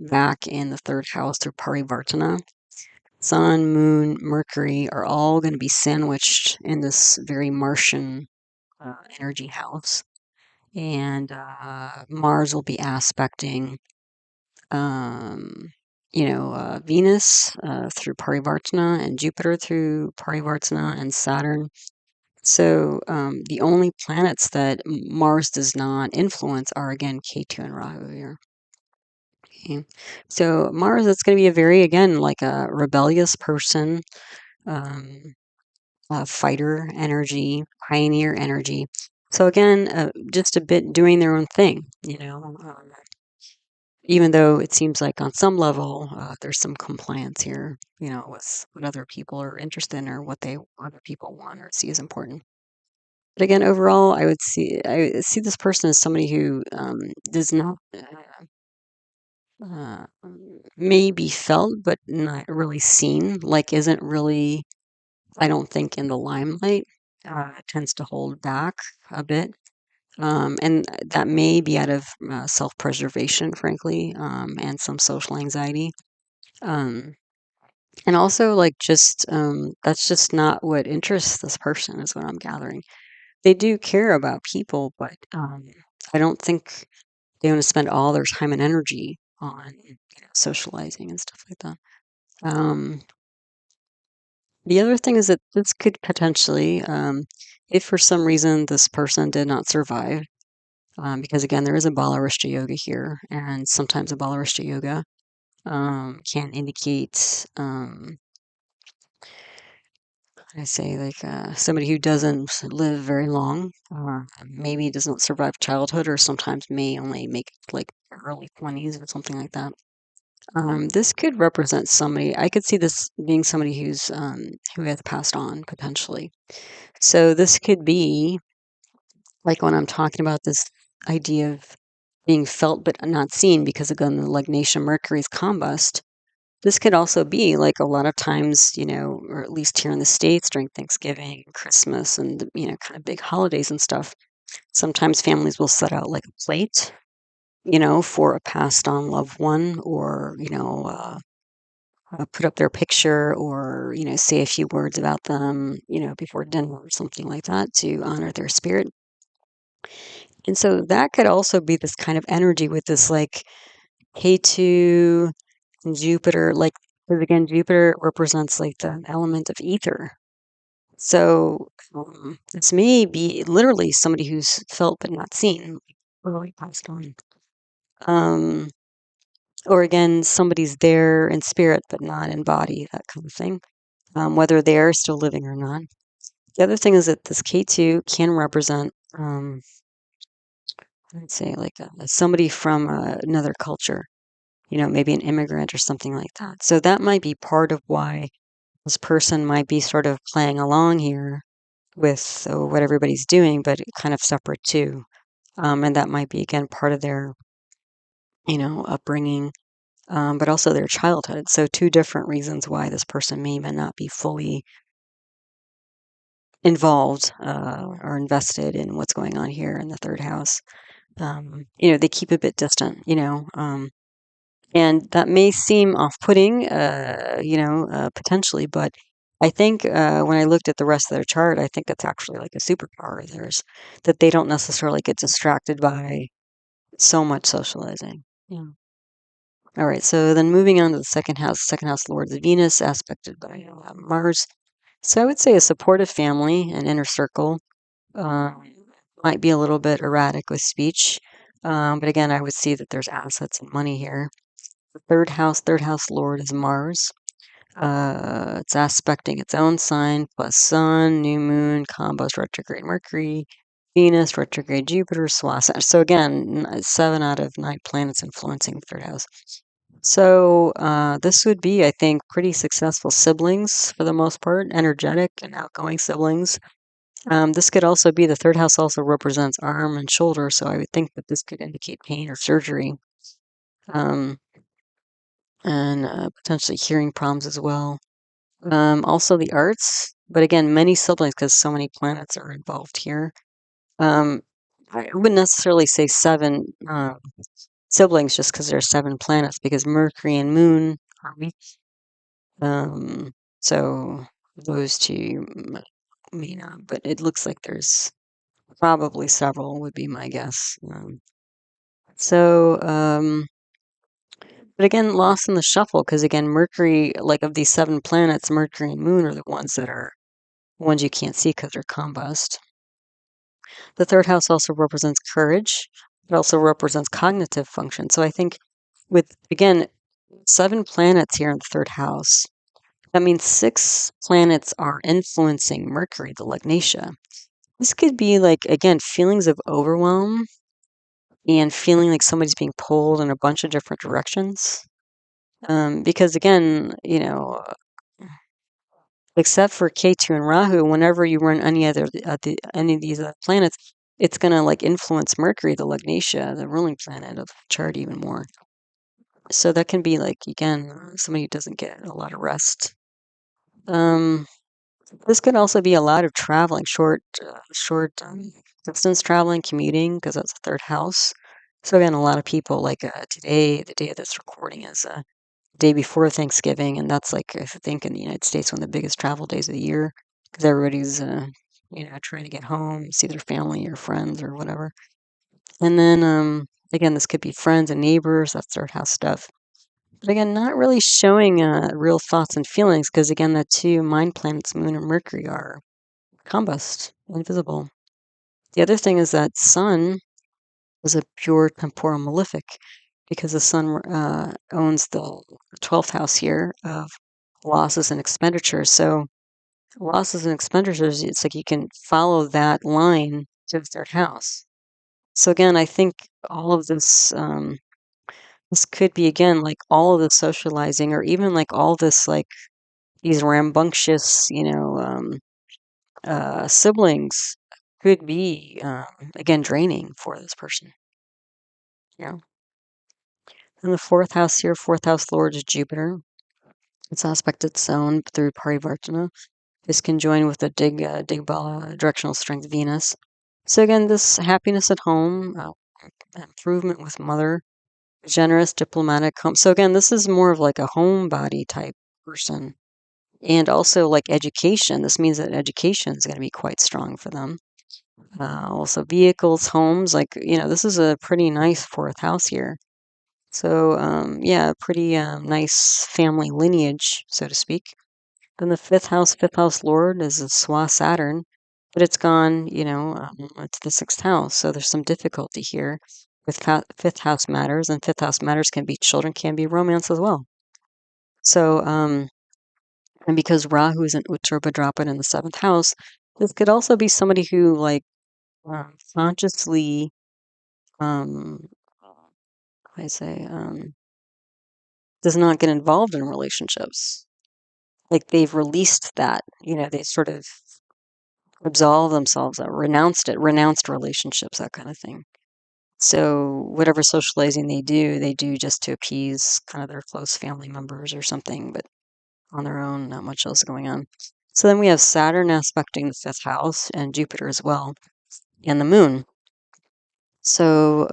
back in the third house through parivartana, Sun, Moon, Mercury are all going to be sandwiched in this very Martian energy house. And Mars will be aspecting Venus through parivartana, and Jupiter through parivartana, and Saturn. So the only planets that Mars does not influence are, again, Ketu and Rahu here. Okay. So Mars, it's going to be a very, again, like a rebellious person, fighter energy, pioneer energy. So again, just a bit doing their own thing, even though it seems like on some level there's some compliance here, with what other people are interested in, or what other people want or see as important. But again, overall, I see this person as somebody who does not may be felt but not really seen, like isn't really, I don't think, in the limelight. Tends to hold back a bit. And that may be out of self-preservation, frankly, and some social anxiety. Um, and also, like, just that's just not what interests this person, is what I'm gathering. They do care about people, but I don't think they want to spend all their time and energy on socializing and stuff like that. The other thing is that this could potentially, if for some reason this person did not survive, because again, there is a Balarishta yoga here, and sometimes a Balarishta yoga can indicate, I say, like somebody who doesn't live very long, maybe does not survive childhood, or sometimes may only make like early 20s or something like that. This could represent somebody. I could see this being somebody who has passed on potentially. So this could be like when I'm talking about this idea of being felt but not seen, because again, the Lignation Mercury's combust. This could also be like a lot of times, or at least here in the States during Thanksgiving, Christmas, and kind of big holidays and stuff. Sometimes families will set out like a plate, for a passed on loved one, or put up their picture, or say a few words about them, before dinner or something like that, to honor their spirit. And so that could also be this kind of energy with this like K2 Jupiter, like, because again, Jupiter represents like the element of ether. So this may be literally somebody who's felt but not seen, really passed on. Or again, somebody's there in spirit but not in body, that kind of thing, whether they're still living or not. The other thing is that this K2 can represent, I'd say, like somebody from another culture, maybe an immigrant or something like that. So that might be part of why this person might be sort of playing along here with what everybody's doing, but kind of separate too. And that might be, again, part of their, upbringing, but also their childhood. So two different reasons why this person may not be fully involved or invested in what's going on here in the third house. They keep a bit distant, and that may seem off-putting, potentially, but I think when I looked at the rest of their chart, I think it's actually like a superpower of theirs, that they don't necessarily get distracted by so much socializing. Yeah. All right, so then moving on to the second house lord is Venus, aspected by Mars. So I would say a supportive family, an inner circle, uh, might be a little bit erratic with speech. But again, I would see that there's assets and money here. The third house lord is Mars. It's aspecting its own sign, plus Sun, new moon, combos retrograde Mercury, Venus, retrograde Jupiter, Swasa. So again, 7 out of 9 planets influencing the third house. So this would be, I think, pretty successful siblings for the most part, energetic and outgoing siblings. This could also be the third house also represents arm and shoulder, so I would think that this could indicate pain or surgery, um, and potentially hearing problems as well. Also the arts, but again, many siblings because so many planets are involved here. I wouldn't necessarily say 7 siblings just because there's 7 planets, because Mercury and Moon are weak. So those two may not, but it looks like there's probably several, would be my guess. But again, lost in the shuffle because again, Mercury, like of these 7 planets, Mercury and Moon are the ones that are ones you can't see because they're combust. The third house also represents courage. It also represents cognitive function. So I think with, again, 7 planets here in the third house, that means 6 planets are influencing Mercury, the Lugnatia. This could be like, again, feelings of overwhelm and feeling like somebody's being pulled in a bunch of different directions. Because again, except for Ketu and Rahu, whenever you run any any of these planets, it's gonna like influence Mercury, the Lugnatia, the ruling planet of the chart, even more. So that can be like, again, somebody who doesn't get a lot of rest. This could also be a lot of traveling, short distance traveling, commuting, because that's the third house. So again, a lot of people like today, the day of this recording is day before Thanksgiving, and that's like, I think in the United States, one of the biggest travel days of the year because everybody's trying to get home, see their family or friends or whatever. And then again, this could be friends and neighbors. That's third house stuff. But again, not really showing real thoughts and feelings because again, the 2 mind planets, Moon and Mercury, are combust, invisible. The other thing is that Sun is a pure temporal malefic because the Sun owns the 12th house here of losses and expenditures. So losses and expenditures, it's like you can follow that line to the third house. So again, I think all of this, this could be again like all of the socializing, or even like all this like these rambunctious, siblings could be again draining for this person. Yeah. And the 4th house here, 4th house lord is Jupiter. It's aspected own through parivartana. This can join with the dig bala directional strength Venus. So again, this happiness at home, improvement with mother, generous diplomatic home. So again, this is more of like a homebody type person. And also like education. This means that education is going to be quite strong for them. Also vehicles, homes, like, this is a pretty nice 4th house here. So, yeah, pretty nice family lineage, so to speak. Then the fifth house lord is a Swa Saturn, but it's gone, to the 6th house. So there's some difficulty here with 5th house matters, and 5th house matters can be children, can be romance as well. So, and because Rahu is in Uttara Bhadrapada in the 7th house, this could also be somebody who, like, consciously, um, I say, does not get involved in relationships. Like they've released that, they sort of absolve themselves, renounced relationships, that kind of thing. So whatever socializing they do just to appease kind of their close family members or something, but on their own, not much else going on. So then we have Saturn aspecting the 5th house and Jupiter as well, and the moon. So,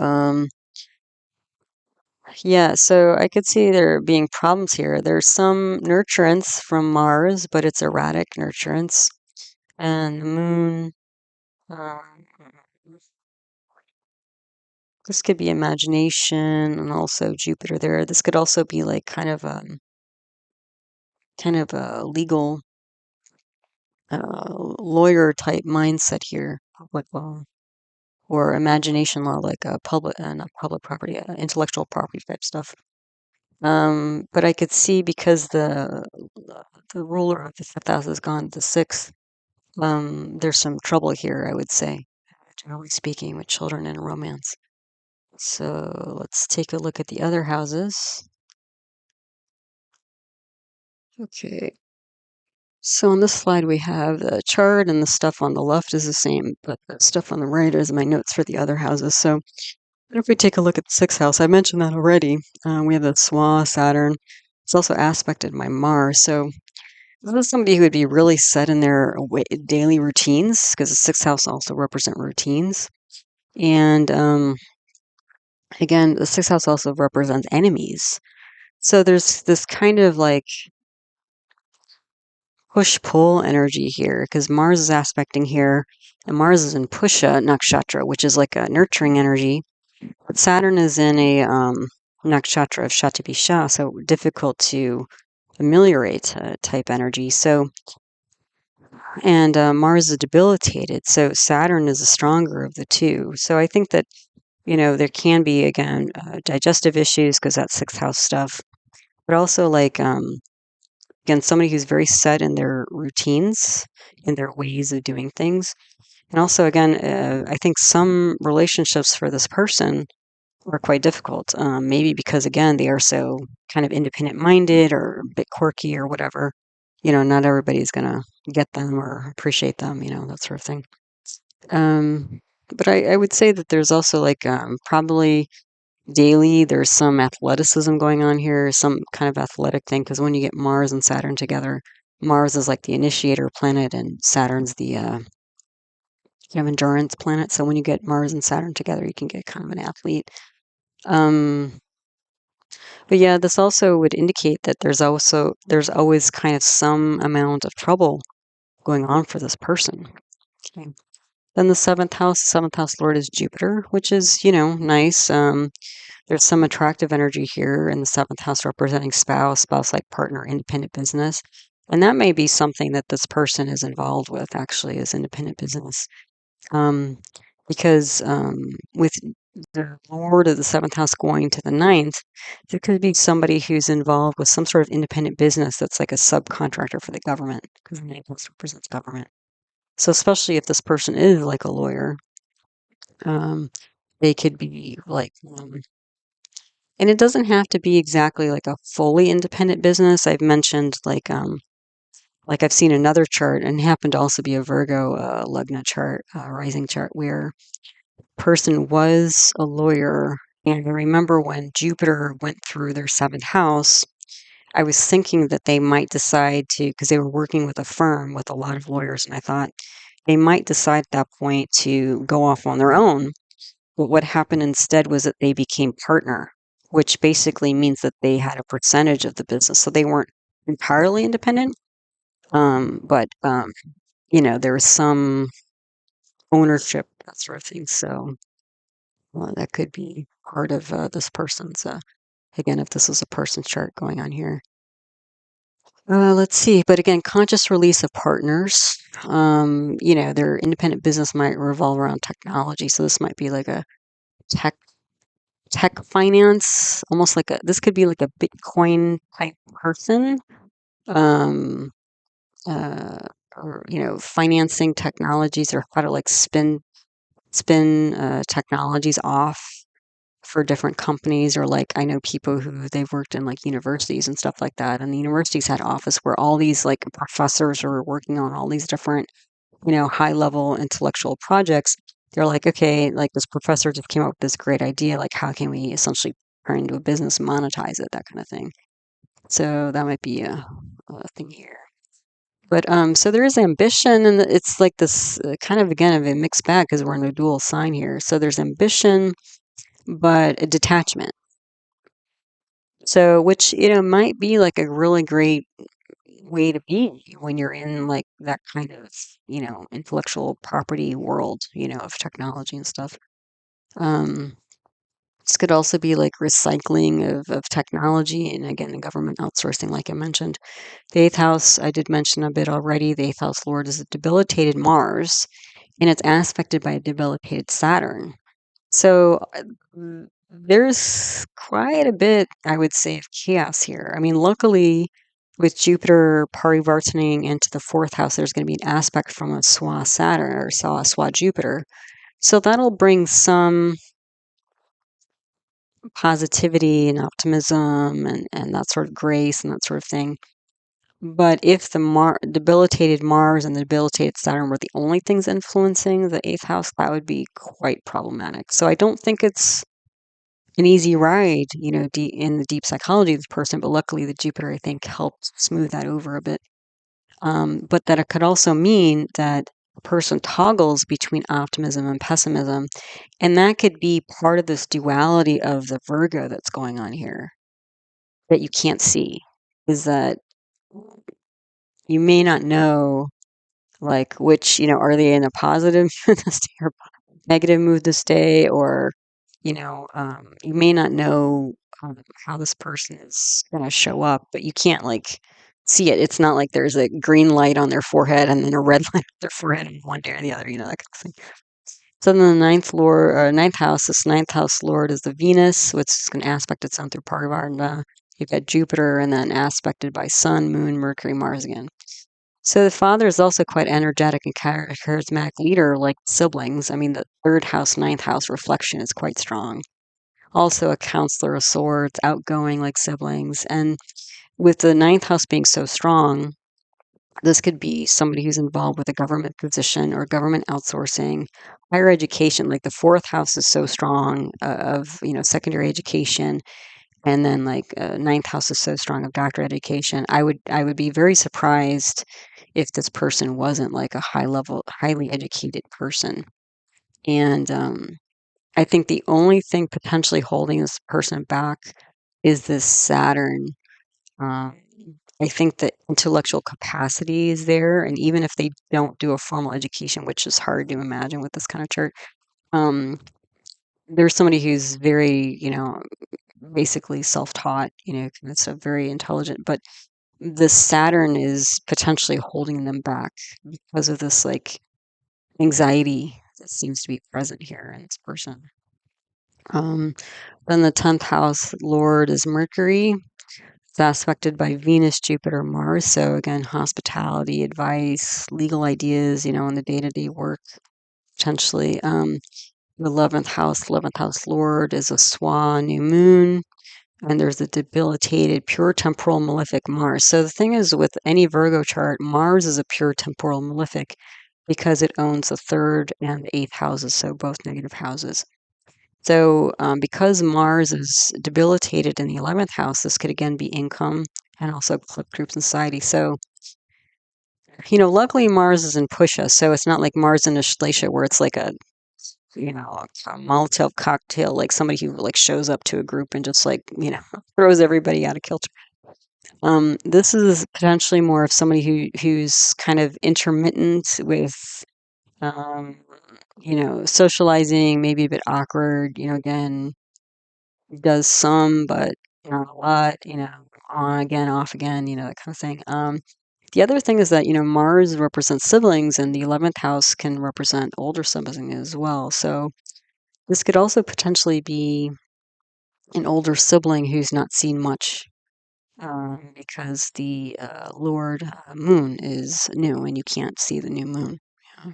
yeah, so I could see there being problems here. There's some nurturance from Mars, but it's erratic nurturance. And the moon, um, this could be imagination and also Jupiter there. This could also be like kind of a legal lawyer type mindset here, public law or imagination law, like not public property, intellectual property type stuff. But I could see because the ruler of the 5th house has gone to 6th, there's some trouble here, I would say, generally speaking, with children and romance. So let's take a look at the other houses. Okay. So on this slide, we have the chart, and the stuff on the left is the same, but the stuff on the right is my notes for the other houses. So if we take a look at the 6th house, I mentioned that already. We have the Swa, Saturn. It's also aspected by Mars. So this is somebody who would be really set in their daily routines, because the 6th house also represent routines. And again, the 6th house also represents enemies. So there's this kind of like push-pull energy here, because Mars is aspecting here, and Mars is in Pusha nakshatra, which is like a nurturing energy. But Saturn is in a nakshatra of Shatabhisha, so difficult to ameliorate type energy. So, and Mars is debilitated, so Saturn is the stronger of the two. So I think that, there can be, again, digestive issues because that's 6th house stuff, but also like, again, somebody who's very set in their routines, in their ways of doing things. And also, again, I think some relationships for this person are quite difficult. Maybe because, again, they are so kind of independent minded or a bit quirky or whatever. Not everybody's going to get them or appreciate them, that sort of thing. But I would say that there's also like probably daily, there's some athleticism going on here, some kind of athletic thing, because when you get Mars and Saturn together, Mars is like the initiator planet and Saturn's the kind of endurance planet. So when you get Mars and Saturn together, you can get kind of an athlete. But yeah, this also would indicate that there's always kind of some amount of trouble going on for this person. Okay. Then the seventh house lord is Jupiter, which is, nice. There's some attractive energy here in the 7th house representing spouse-like partner, independent business. And that may be something that this person is involved with, actually, is independent business. Because with the lord of the 7th house going to the 9th, there could be somebody who's involved with some sort of independent business that's like a subcontractor for the government, because the 9th house represents government. So especially if this person is like a lawyer, they could be like, and it doesn't have to be exactly like a fully independent business. I've mentioned like I've seen another chart, and it happened to also be a Virgo Lugna chart, rising chart, where person was a lawyer. And I remember when Jupiter went through their 7th house, I was thinking that they might decide to, because they were working with a firm with a lot of lawyers, and I thought they might decide at that point to go off on their own. But what happened instead was that they became partner, which basically means that they had a percentage of the business. So they weren't entirely independent, but there was some ownership, that sort of thing. So that could be part of this person's, again, if this is a person chart going on here. Let's see. But again, conscious release of partners. Their independent business might revolve around technology. So this might be like a tech finance, almost like this could be like a Bitcoin type person. Um, or financing technologies, or how to like spin technologies off for different companies, or like I know people who they've worked in like universities and stuff like that, and the universities had office where all these like professors are working on all these different high level intellectual projects. They're like, okay, like this professor just came up with this great idea, like how can we essentially turn into a business, monetize it, that kind of thing. So that might be a thing here. But so there is ambition, and it's like this kind of, again, of a mixed bag because we're in a dual sign here. So there's ambition, but a detachment. So, which, might be like a really great way to be when you're in like that kind of, intellectual property world, of technology and stuff. This could also be like recycling of technology and, again, the government outsourcing, like I mentioned. The eighth house, I did mention a bit already. The eighth house lord is a debilitated Mars, and it's aspected by a debilitated Saturn. So there's quite a bit, I would say, of chaos here. I mean, luckily, with Jupiter parivartaning into the fourth house, there's going to be an aspect from a Swa Saturn or Swa Jupiter. So that'll bring some positivity and optimism and that sort of grace and that sort of thing. But if the debilitated Mars and the debilitated Saturn were the only things influencing the eighth house, that would be quite problematic. So I don't think it's an easy ride, in the deep psychology of the person, but luckily the Jupiter, I think, helped smooth that over a bit. But that it could also mean that a person toggles between optimism and pessimism, and that could be part of this duality of the Virgo that's going on here that you can't see, is that you may not know, like, which, are they in a positive mood this day or negative mood this day, or, you may not know how this person is going to show up, but you can't like see it. It's not like there's a green light on their forehead and then a red light on their forehead and one day or the other, that kind of thing. So then the ninth house, this ninth house lord is the Venus, which is going to aspect its own through parivartana. You've got Jupiter and then aspected by Sun, Moon, Mercury, Mars again. So the father is also quite energetic and charismatic leader, like siblings. I mean, the third house, ninth house reflection is quite strong. Also a counselor of sorts, outgoing like siblings. And with the ninth house being so strong, this could be somebody who's involved with a government position or government outsourcing, higher education. Like the fourth house is so strong of, secondary education, and then like ninth house is so strong of doctorate education. I would be very surprised if this person wasn't like a highly educated person. And I think the only thing potentially holding this person back is this Saturn. Um, I think that intellectual capacity is there, and even if they don't do a formal education, which is hard to imagine with this kind of chart, um, there's somebody who's very, basically self-taught, kind of so very intelligent, but this Saturn is potentially holding them back because of this like anxiety that seems to be present here in this person. Then the 10th house lord is Mercury. It's aspected by Venus, Jupiter, Mars. So again, hospitality, advice, legal ideas, in the day-to-day work, potentially. The 11th house lord is a Swan, new moon. And there's a debilitated, pure temporal malefic Mars. So the thing is, with any Virgo chart, Mars is a pure temporal malefic because it owns the third and the eighth houses, so both negative houses. So because Mars is debilitated in the 11th house, this could again be income and also clip group society. So, luckily Mars is in Pusha, so it's not like Mars in Ashlesha where it's like a Molotov cocktail, like somebody who like shows up to a group and just like, throws everybody out of kilter. This is potentially more of somebody who's kind of intermittent with, um, socializing, maybe a bit awkward, again, does some, but not a lot, on again, off again, that kind of thing. The other thing is that, Mars represents siblings and the 11th house can represent older siblings as well. So this could also potentially be an older sibling who's not seen much because the Lord moon is new and you can't see the new moon. Yeah.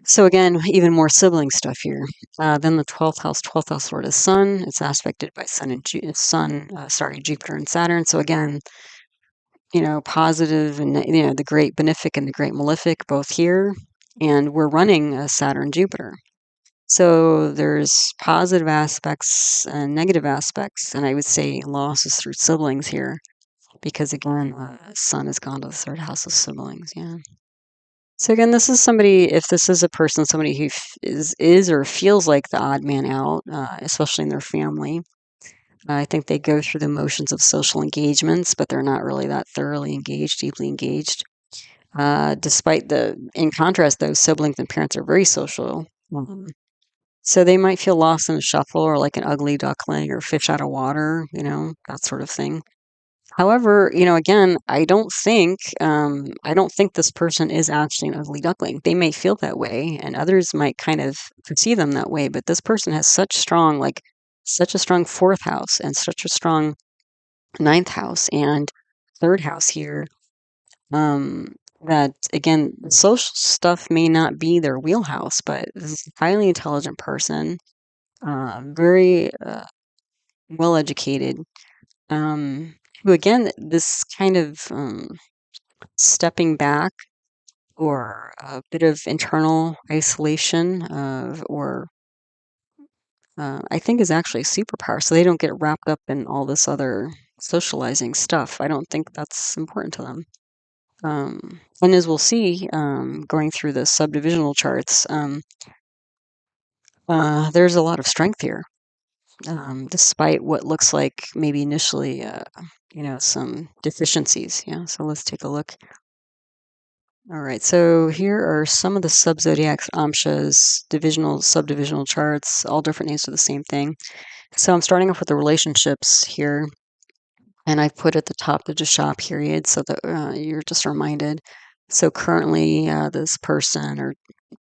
So again, even more sibling stuff here. Then the 12th house lord is Sun. It's aspected by Jupiter and Saturn. So again, positive and, the great benefic and the great malefic both here. And we're running a Saturn Jupiter. So there's positive aspects and negative aspects, and I would say losses through siblings here. because again, sun has gone to the third house of siblings. Yeah. So again, this is somebody, if this is a person, somebody who is or feels like the odd man out, especially in their family. I think they go through the motions of social engagements, but they're not really that thoroughly engaged, deeply engaged. Despite in contrast, those siblings and parents are very social. So they might feel lost in a shuffle or like an ugly duckling or fish out of water, that sort of thing. However, again, I don't think this person is actually an ugly duckling. They may feel that way, and others might kind of perceive them that way. But this person has such a strong fourth house and such a strong ninth house and third house here. That again, the social stuff may not be their wheelhouse, but this is a highly intelligent person, very well educated. Who again, this kind of stepping back or a bit of internal isolation or I think is actually a superpower. So they don't get wrapped up in all this other socializing stuff. I don't think that's important to them. And as we'll see, going through the subdivisional charts, there's a lot of strength here, despite what looks like maybe initially, some deficiencies. Yeah. So let's take a look. All right, so here are some of the sub-zodiac amshas, subdivisional charts, all different names for the same thing. So I'm starting off with the relationships here, and I've put at the top the Dasha period so that you're just reminded. So currently, this person or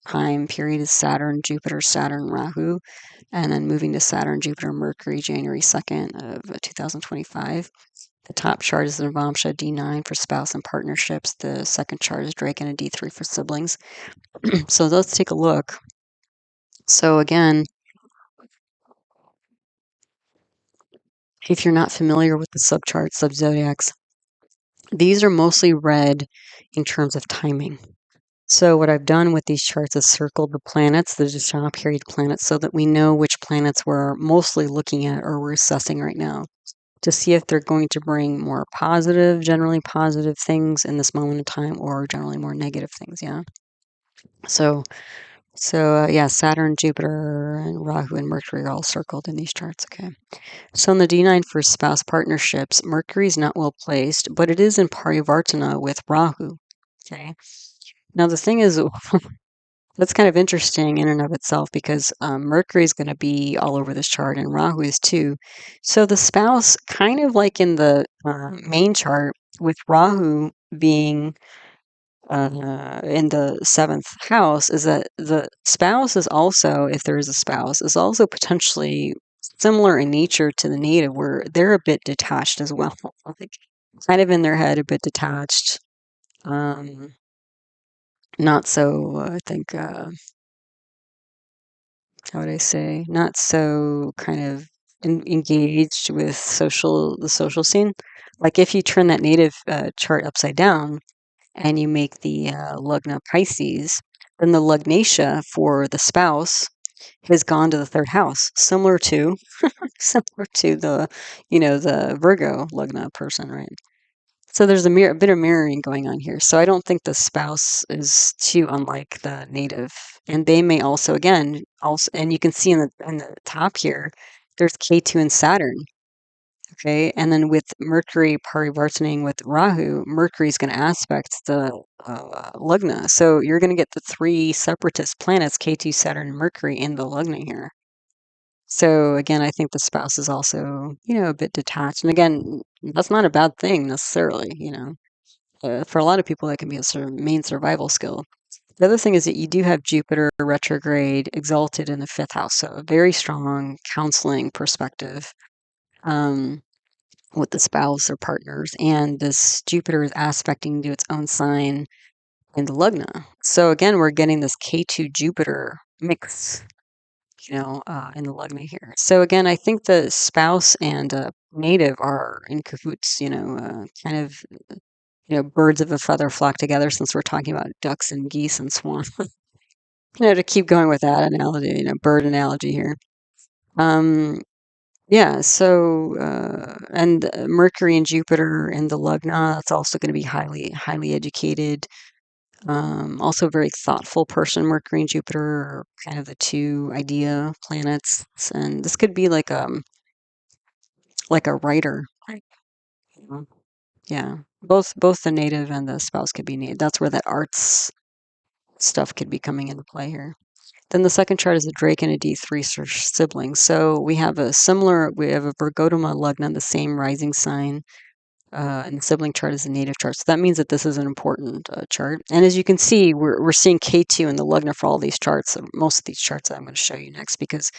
time period is Saturn, Jupiter, Saturn, Rahu, and then moving to Saturn, Jupiter, Mercury, January 2nd of 2025. The top chart is the Navamsha D9 for spouse and partnerships. The second chart is Drake and a D3 for siblings. So let's take a look. So again, if you're not familiar with the subcharts, sub-zodiacs, these are mostly read in terms of timing. So what I've done with these charts is circled the planets, the Dasha period planets, so that we know which planets we're mostly looking at or we're assessing right now, to see if they're going to bring more positive, generally positive things in this moment in time, or generally more negative things. Yeah. So yeah, Saturn, Jupiter, and Rahu and Mercury are all circled in these charts. Okay. So in the D9 for spouse partnerships, Mercury is not well placed, but it is in parivartana with Rahu. Okay. Now the thing is, that's kind of interesting in and of itself because Mercury is going to be all over this chart and Rahu is too. So the spouse, kind of like in the main chart, with Rahu being in the seventh house, is that the spouse is also, if there is a spouse, is also potentially similar in nature to the native, where they're a bit detached as well, like kind of in their head, a bit detached. Not so, I think. How would I say, not so kind of engaged with the social scene. Like if you turn that native chart upside down and you make the Lugna Pisces, then the Lugnasha for the spouse has gone to the third house, similar to the Virgo Lugna person, right? So there's a bit of mirroring going on here. So I don't think the spouse is too unlike the native, and they may also, again, and you can see in the top here, there's K2 and Saturn. Okay, and then with Mercury parivartaning with Rahu, Mercury is going to aspect the Lugna. So you're going to get the three separatist planets, K2, Saturn, and Mercury, in the Lugna here. So again, I think the spouse is also, a bit detached. And again, that's not a bad thing necessarily, for a lot of people, that can be a sort of main survival skill. The other thing is that you do have Jupiter retrograde exalted in the fifth house, so a very strong counseling perspective with the spouse or partners. And this Jupiter is aspecting to its own sign in the Lugna. So again, we're getting this K2 Jupiter mix, in the Lugna here. So again, I think the spouse and native are in cahoots, kind of birds of a feather flock together, since we're talking about ducks and geese and swan. To keep going with that analogy, bird analogy here. Yeah, so and Mercury and Jupiter in the Lugna, that's also going to be highly educated. Also very thoughtful person. Mercury and Jupiter are kind of the two idea planets, and this could be like a writer. Right. Mhm. Yeah, both the native and the spouse could be native. That's where that arts stuff could be coming into play here. Then the second chart is a Drake and a D3 sibling. So we have a Virgotama Lugna, the same rising sign, and the sibling chart is a native chart. So that means that this is an important chart. And as you can see, we're seeing K2 in the Lugna for all these charts, most of these charts that I'm going to show you next, because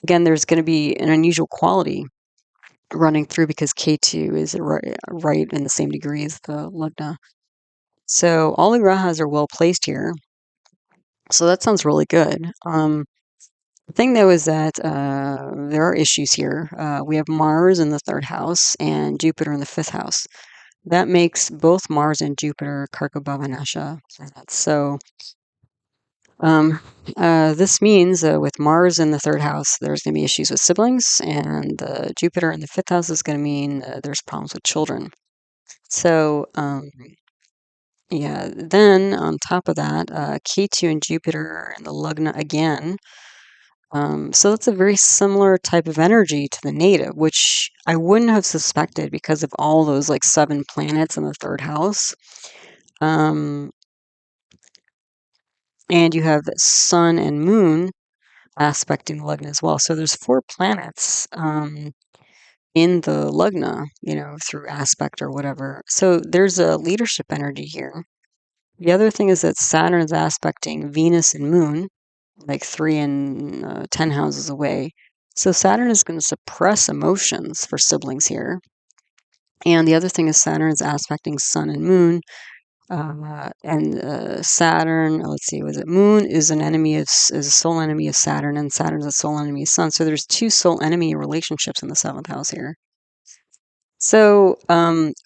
again, there's going to be an unusual quality running through because K2 is right in the same degree as the Lugna. So all the grahas are well placed here. So that sounds really good. The thing, though, is that there are issues here. We have Mars in the third house and Jupiter in the fifth house. That makes both Mars and Jupiter karako, bhava, nashaya planets. So this means with Mars in the third house, there's going to be issues with siblings, and Jupiter in the fifth house is going to mean there's problems with children. So yeah, then on top of that, K2 and Jupiter and the Lugna again. So that's a very similar type of energy to the native, which I wouldn't have suspected because of all those like 7 planets in the third house. And you have Sun and Moon aspecting the Lugna as well. So there's 4 planets in the Lugna, through aspect or whatever. So there's a leadership energy here. The other thing is that Saturn is aspecting Venus and Moon, like 3 and 10 houses away. So Saturn is going to suppress emotions for siblings here. And the other thing is Saturn is aspecting Sun and Moon. And Saturn, let's see, was it Moon is a soul enemy of Saturn, and Saturn is a soul enemy of Sun. So there's 2 soul enemy relationships in the 7th house here. So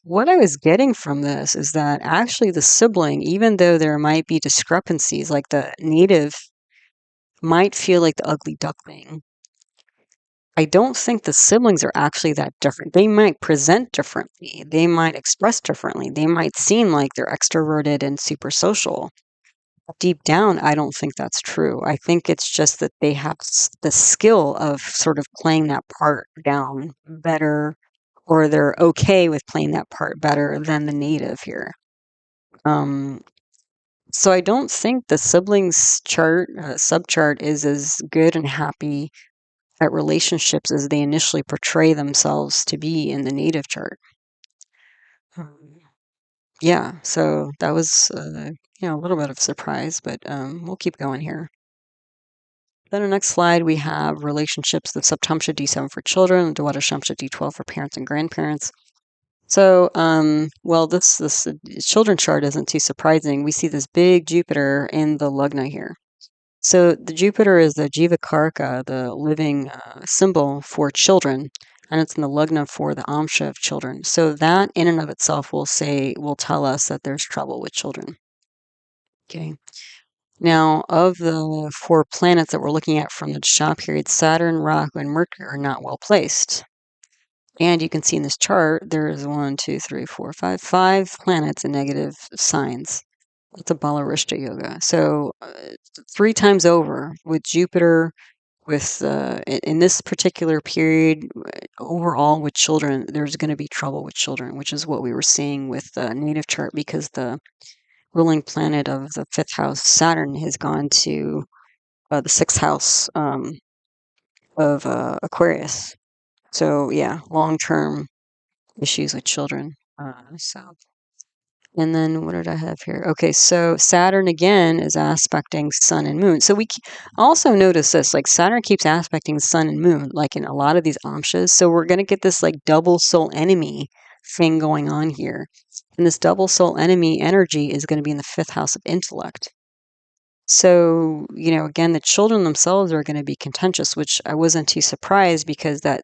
what I was getting from this is that actually the sibling, even though there might be discrepancies, like the native might feel like the ugly duckling, I don't think the siblings are actually that different. They might present differently. They might express differently. They might seem like they're extroverted and super social. Deep down, I don't think that's true. I think it's just that they have the skill of sort of playing that part down better, or they're okay with playing that part better than the native here. So I don't think the siblings chart, subchart, is as good and happy at relationships as they initially portray themselves to be in the native chart. Yeah, so that was a little bit of surprise, but we'll keep going here. Then the next slide we have relationships, the Saptamsha D7 for children, the Dwadashamsha D12 for parents and grandparents. So, well, this children chart isn't too surprising. We see this big Jupiter in the Lugna here. So the Jupiter is the Jivakarka, the living symbol for children, and it's in the Lugna for the Amsha of children. So that in and of itself will tell us that there's trouble with children. Okay. Now, of the 4 planets that we're looking at from the Dasha period, Saturn, Rahu, and Mercury are not well placed. And you can see in this chart, there is 5 planets in negative signs. It's a bala yoga. So 3 times over with Jupiter, with in this particular period, overall with children, there's going to be trouble with children, which is what we were seeing with the native chart, because the ruling planet of the 5th house, Saturn, has gone to the 6th house of Aquarius. So yeah, long-term issues with children. And then what did I have here? Okay, so Saturn again is aspecting Sun and Moon. So we also notice this, like Saturn keeps aspecting Sun and Moon, like in a lot of these amshas. So we're going to get this like double soul enemy thing going on here. And this double soul enemy energy is going to be in the 5th house of intellect. So, again, the children themselves are going to be contentious, which I wasn't too surprised, because that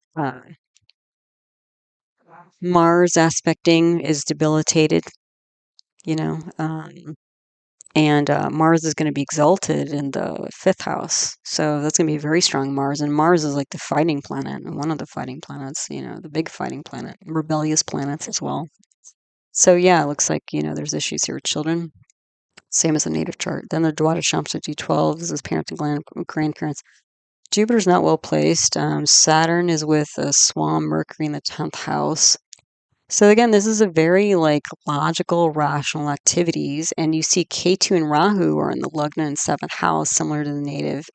Mars aspecting is debilitated, you know, um, And Mars is going to be exalted in the 5th house. So that's going to be a very strong Mars. And Mars is like the fighting planet, one of the fighting planets, the big fighting planet, rebellious planets as well. So yeah, it looks like, there's issues here with children. Same as the native chart. Then the Dwadashamsa D12, this is parents and grandparents. Jupiter's not well placed. Saturn is with Swan, Mercury in the 10th house. So again, this is a very logical, rational activities, and you see Ketu and Rahu are in the Lagna and 7th house, similar to the native.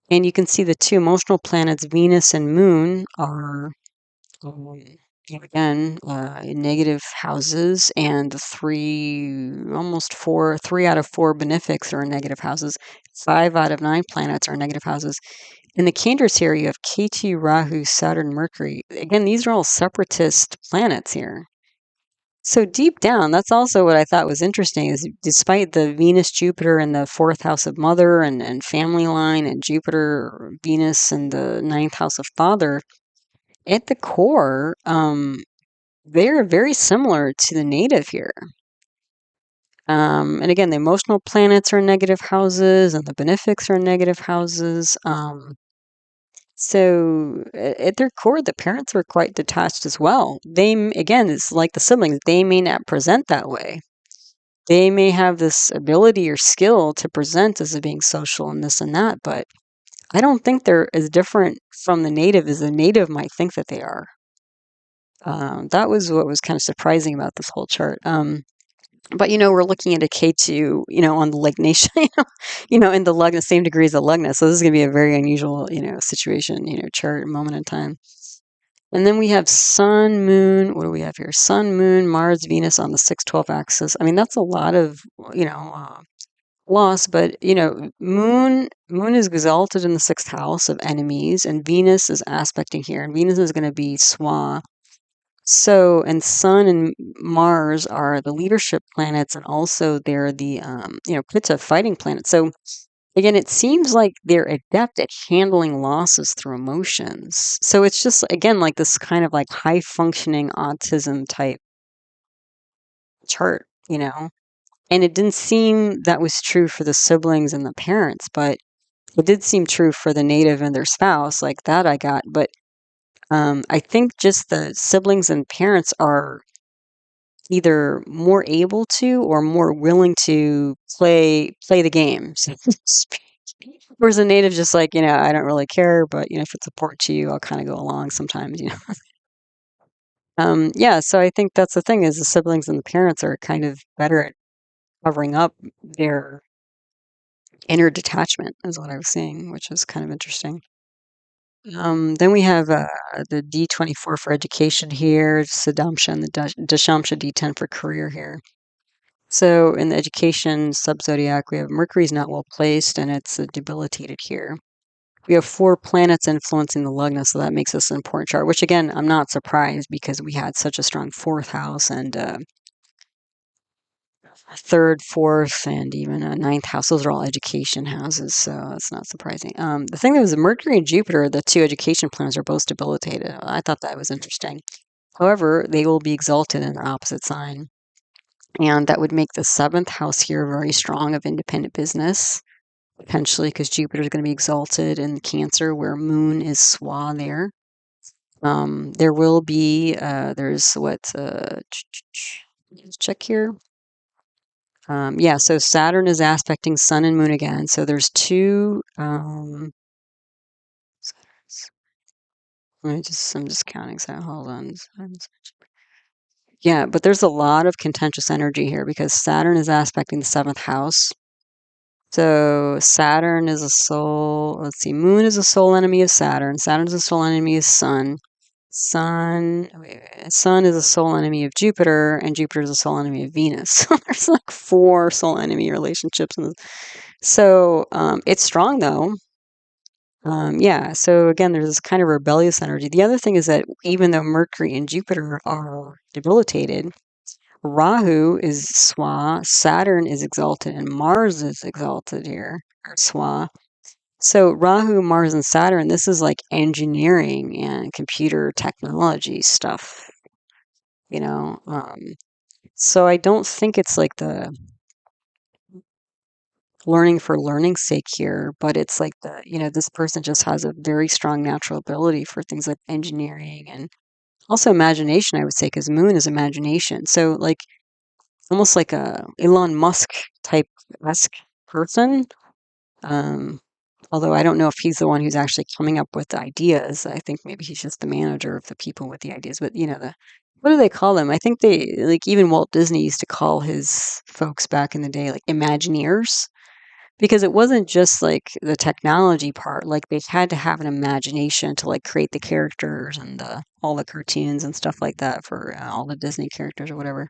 And you can see the two emotional planets, Venus and Moon, are again in negative houses, and the three out of four benefics are in negative houses. 5 out of 9 planets are in negative houses. In the Kendras here, you have Ketu, Rahu, Saturn, Mercury. Again, these are all separatist planets here. So deep down, that's also what I thought was interesting, is despite the Venus, Jupiter in the 4th house of mother and family line, and Jupiter, Venus in the 9th house of father, at the core, they're very similar to the native here. And again, the emotional planets are in negative houses, and the benefics are in negative houses. So at their core, the parents are quite detached as well. Again, it's like the siblings, they may not present that way. They may have this ability or skill to present as being social and this and that, but I don't think they're as different from the native as the native might think that they are. That was what was kind of surprising about this whole chart. But we're looking at a K2, on the Lignation, in the Lugna, same degrees of Lugna. So this is going to be a very unusual, situation, chart, moment in time. And then we have Sun, Moon. What do we have here? Sun, Moon, Mars, Venus on the 6-12 axis. I mean, that's a lot of, loss, but Moon is exalted in the 6th house of enemies, and Venus is aspecting here, and Venus is going to be Swa. So, and Sun and Mars are the leadership planets, and also they're the, Pitta fighting planet. So, again, it seems like they're adept at handling losses through emotions. So it's just, again, like this kind of high functioning autism type chart, And it didn't seem that was true for the siblings and the parents, but it did seem true for the native and their spouse, like that I got. But I think just the siblings and parents are either more able to or more willing to play the game. So to speak. Whereas the native just I don't really care, but if it's important to you, I'll kind of go along sometimes, Yeah, so I think that's the thing, is the siblings and the parents are kind of better at covering up their inner detachment, is what I was seeing, which is kind of interesting. Then we have the D24 for education here, Sadamsha, and the Dashamsha D10 for career here. So in the education sub-zodiac, we have Mercury's not well placed, and it's debilitated here. We have 4 planets influencing the Lugna, so that makes this an important chart, which again, I'm not surprised, because we had such a strong 4th house and 3rd, 4th, and even a 9th house. Those are all education houses, so it's not surprising. The thing that was Mercury and Jupiter, the 2 education planets, are both debilitated. I thought that was interesting. However, they will be exalted in their opposite sign. And that would make the 7th house here very strong of independent business, potentially, because Jupiter is going to be exalted in Cancer, where Moon is Swa there. There will be, there's what, check here. Yeah, so Saturn is aspecting Sun and Moon again. So there's 2, I'm just counting, so hold on. Yeah, but there's a lot of contentious energy here, because Saturn is aspecting the 7th house. So Saturn is a soul, let's see, Moon is a soul enemy of Saturn. Saturn is a soul enemy of Sun. Sun is a soul enemy of Jupiter, and Jupiter is a soul enemy of Venus. So there's 4 soul enemy relationships. So it's strong, though. Yeah, so again, there's this kind of rebellious energy. The other thing is that even though Mercury and Jupiter are debilitated, Rahu is Swa, Saturn is exalted, and Mars is exalted here, or Swa. So Rahu, Mars, and Saturn, this is like engineering and computer technology stuff, So I don't think it's like the learning for learning's sake here, but it's like this person just has a very strong natural ability for things like engineering and also imagination, I would say, because moon is imagination. So like almost like a Elon Musk type esque person. Um, Although I don't know if he's the one who's actually coming up with the ideas. I think maybe he's just the manager of the people with the ideas. But what do they call them? I think they like even Walt Disney used to call his folks back in the day like Imagineers because it wasn't just like the technology part. Like they had to have an imagination to like create the characters and all the cartoons and stuff like that for all the Disney characters or whatever.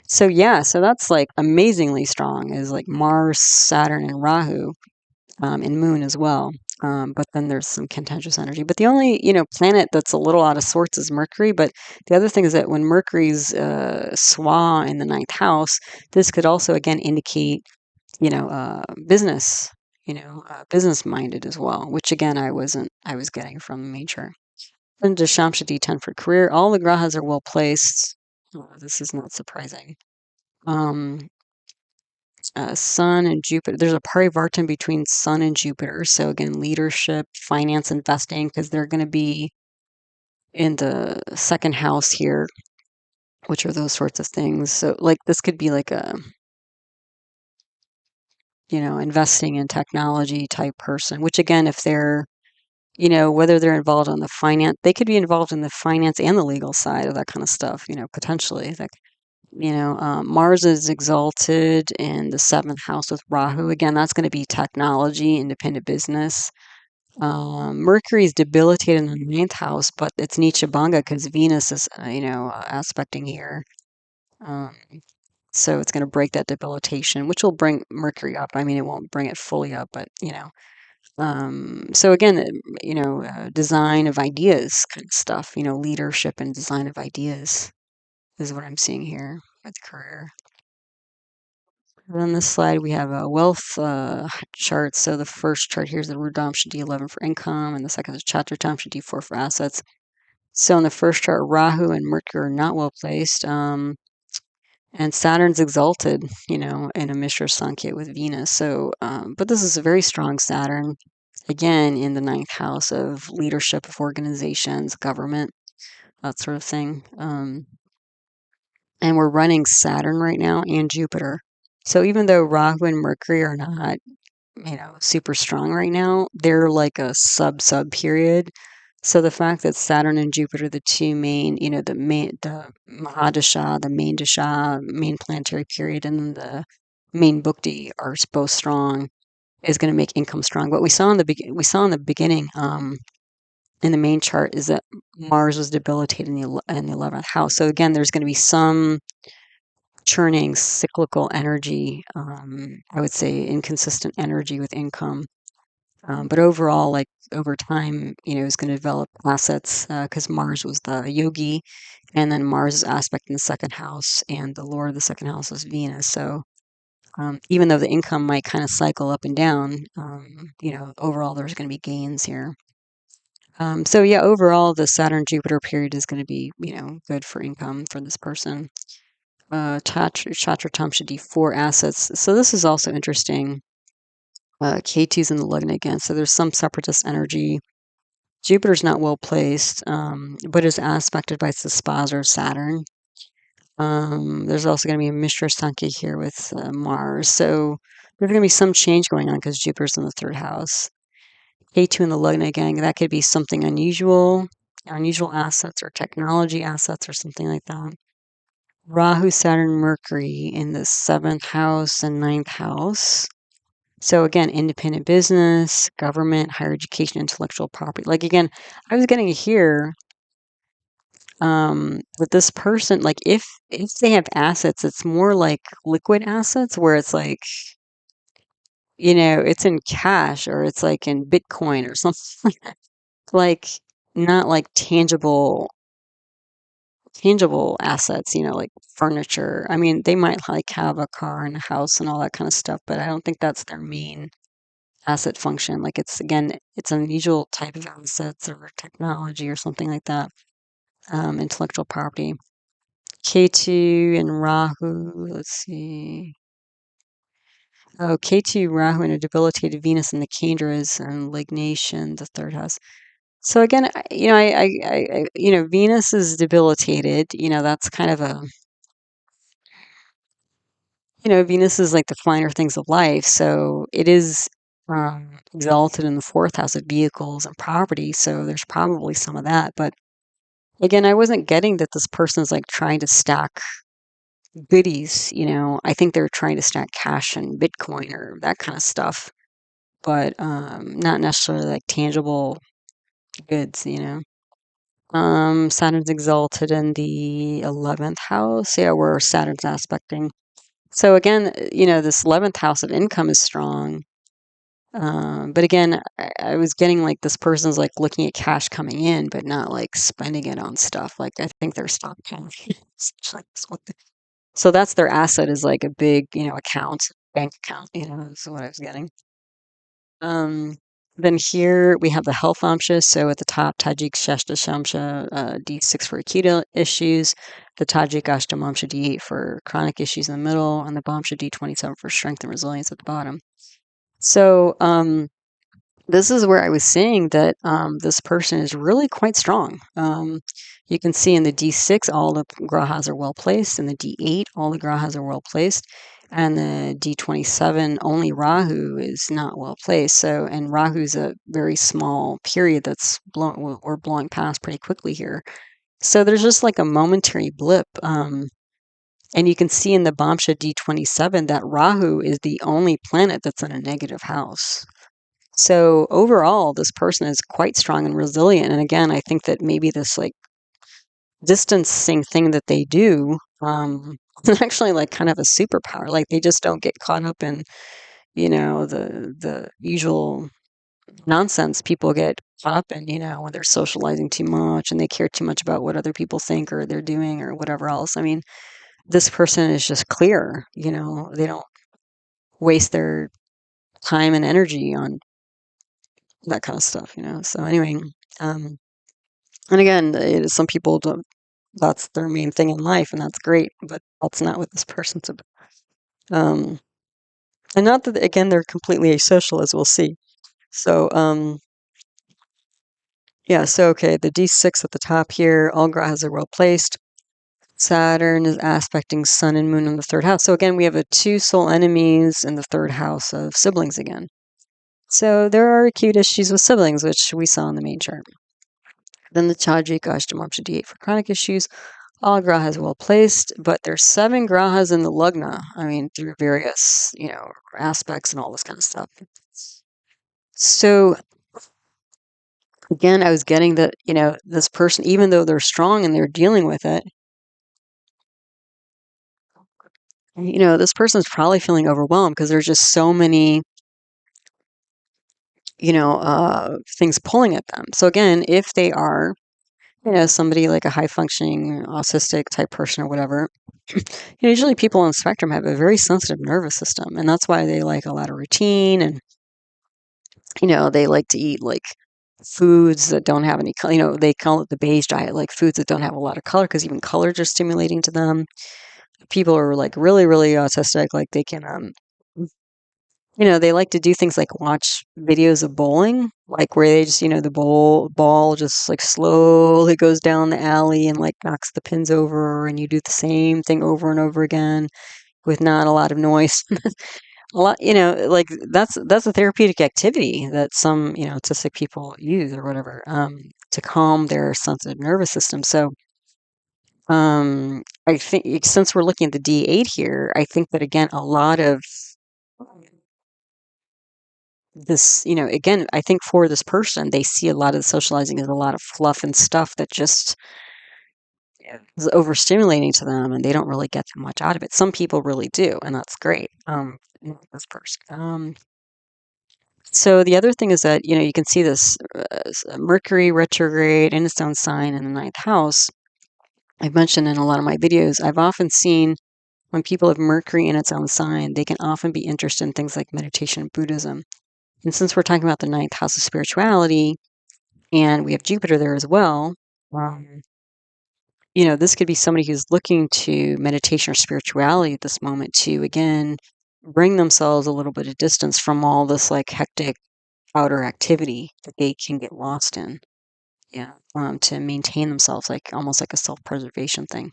So yeah, so that's like amazingly strong is like Mars, Saturn, and Rahu, and Moon as well. But then there's some contentious energy. But the only planet that's a little out of sorts is Mercury. But the other thing is that when Mercury's swa in the ninth house, this could also again indicate business, business minded as well. Which again I wasn't. I was getting from the main chart. Then Dashamsha D10 for career. All the grahas are well placed. This is not surprising. Um, Sun and Jupiter. There's a parivartana between Sun and Jupiter. So again, leadership, finance, investing, because they're going to be in the second house here, which are those sorts of things. So like this could be like a investing in technology type person. Which again, if they're whether they're involved on the finance, they could be involved in the finance and the legal side of that kind of stuff. Potentially. Like Mars is exalted in the seventh house with Rahu. Again, that's going to be technology, independent business. Mercury is debilitated in the ninth house, but it's Nietzsche Banga because Venus is, aspecting here. Um, so it's going to break that debilitation, which will bring Mercury up. I mean, it won't bring it fully up, but so again, design of ideas kind of stuff. Leadership and design of ideas is what I'm seeing here with career. On this slide, we have a wealth chart. So the first chart here is the Rudamsha D11 for income, and the second is Chaturtamsha D4 for assets. So in the first chart, Rahu and Mercury are not well placed, and Saturn's exalted, in a Mishra Sankhya with Venus. So, but this is a very strong Saturn, again, in the ninth house of leadership of organizations, government, that sort of thing. And we're running Saturn right now and Jupiter. So even though Rahu and Mercury are not, super strong right now, they're like a sub period. So the fact that Saturn and Jupiter, the two main, the Mahadasha, the main dasha, main planetary period, and the main bhukti are both strong is going to make income strong. What we saw in the beginning, in the main chart is that Mars was debilitated in the 11th house. So again, there's going to be some churning cyclical energy, I would say inconsistent energy with income. But overall, like over time, is going to develop assets because Mars was the yogi, and then Mars is aspect in the second house, and the lord of the second house is Venus. So even though the income might kind of cycle up and down, overall there's going to be gains here. So yeah, overall the Saturn Jupiter period is going to be good for income for this person. Chatratamsha D4 assets. So this is also interesting. K2's in the Lugna again, so there's some separatist energy. Jupiter's not well placed, but is aspected by the Spaza of Saturn. There's also going to be a Mishra Sankhya here with Mars, so there's going to be some change going on because Jupiter's in the third house. K2 in the Lugna again, that could be something unusual assets or technology assets or something like that. Rahu, Saturn, Mercury in the seventh house and ninth house. So again, independent business, government, higher education, intellectual property. Like again, I was getting here with this person, like if they have assets, it's more like liquid assets where it's like, it's in cash or it's like in Bitcoin or something like that. Like not like tangible assets, like furniture. I mean, they might like have a car and a house and all that kind of stuff, but I don't think that's their main asset function. Like it's again, it's an unusual type of assets or technology or something like that. Intellectual property. K2 and Rahu, let's see. Oh, K2 Rahu and a debilitated Venus in the Kendras and Lignation, the third house. So again, Venus is debilitated. That's kind of Venus is like the finer things of life. So it is exalted in the fourth house of vehicles and property. So there's probably some of that. But again, I wasn't getting that this person's like trying to stack goodies. I think they're trying to stack cash and Bitcoin or that kind of stuff, but not necessarily like tangible goods. Saturn's exalted in the 11th house. Yeah, where Saturn's aspecting. So again, this 11th house of income is strong. But again, I was getting like this person's like looking at cash coming in, but not like spending it on stuff. Like I think they're stockpiling. So that's their asset is like a big, account, bank account, is what I was getting. Then here we have the health amsha. So at the top, Tajik Shashta Shamsha, D6 for acute issues, the Tajik Ashtamamsha D8 for chronic issues in the middle, and the Bhamsha D27 for strength and resilience at the bottom. So this is where I was saying that this person is really quite strong. You can see in the D6, all the grahas are well placed. In the D8, all the grahas are well placed. And the D27, only Rahu is not well placed. So, and Rahu's a very small period we're blowing past pretty quickly here. So there's just like a momentary blip. And you can see in the Bhamsha D27 that Rahu is the only planet that's in a negative house. So overall, this person is quite strong and resilient. And again, I think that maybe this like distancing thing that they do is actually like kind of a superpower. Like they just don't get caught up in, the usual nonsense people get caught up in, when they're socializing too much and they care too much about what other people think or they're doing or whatever else. I mean, this person is just clear, they don't waste their time and energy on that kind of stuff. So anyway, um, and again, some people don't, that's their main thing in life, and that's great, but that's not what this person's about. Um, and not that, again, they're completely asocial, as we'll see. So, yeah, so okay, the D6 at the top here, all grahas are well placed. Saturn is aspecting Sun and Moon in the third house. So again, we have a two soul enemies in the third house of siblings again. So there are acute issues with siblings, which we saw in the main chart. Then the Tajik Ashtamamsha D8 for chronic issues. All grahas well placed, but there's 7 grahas in the lugna. I mean, through various, aspects and all this kind of stuff. So again, I was getting that, this person, even though they're strong and they're dealing with it, this person's probably feeling overwhelmed because there's just so many, things pulling at them. So again, if they are, somebody like a high functioning autistic type person or whatever, usually people on the spectrum have a very sensitive nervous system, and that's why they like a lot of routine and, they like to eat like foods that don't have any color. They call it the beige diet, like foods that don't have a lot of color because even colors are stimulating to them. People are like really, really autistic, like they can, they like to do things like watch videos of bowling, like where they just, the ball just like slowly goes down the alley and like knocks the pins over, and you do the same thing over and over again with not a lot of noise. A lot, like that's a therapeutic activity that some, autistic people use or whatever, to calm their sensitive nervous system. So, I think since we're looking at the D8 here, I think that again, a lot of this, again, I think for this person, they see a lot of the socializing as a lot of fluff and stuff that just is overstimulating to them, and they don't really get that much out of it. Some people really do, and that's great. This person. So the other thing is that, you can see this Mercury retrograde in its own sign in the ninth house. I've mentioned in a lot of my videos, I've often seen when people have Mercury in its own sign, they can often be interested in things like meditation and Buddhism. And since we're talking about the ninth house of spirituality, and we have Jupiter there as well, um, this could be somebody who's looking to meditation or spirituality at this moment to, again, bring themselves a little bit of distance from all this like hectic outer activity that they can get lost in. Yeah. To maintain themselves, like almost like a self-preservation thing.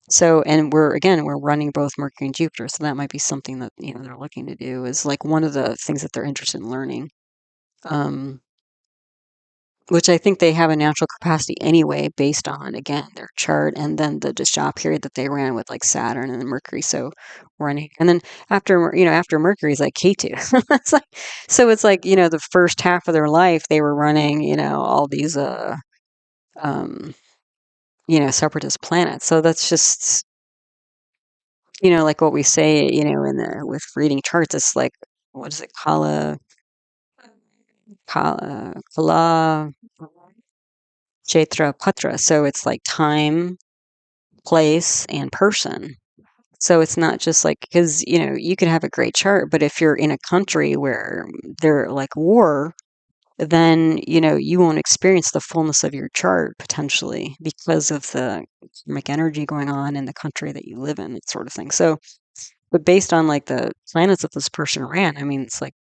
So, and we're running both Mercury and Jupiter, so that might be something that, they're looking to do, is like one of the things that they're interested in learning. Which I think they have a natural capacity anyway, based on, again, their chart and then the Dasha period that they ran with like Saturn and Mercury. So running, and then after Mercury is like Ketu. It's like, so it's like, the first half of their life they were running, all these, um, separatist planets. So that's just, like what we say, with reading charts, it's like, what is it? Kala, chitra, patra. So it's like time, place, and person. So it's not just like, because, you could have a great chart, but if you're in a country where they're like war, then, you won't experience the fullness of your chart potentially because of the karmic energy going on in the country that you live in, that sort of thing. So, but based on like the planets that this person ran, I mean, it's like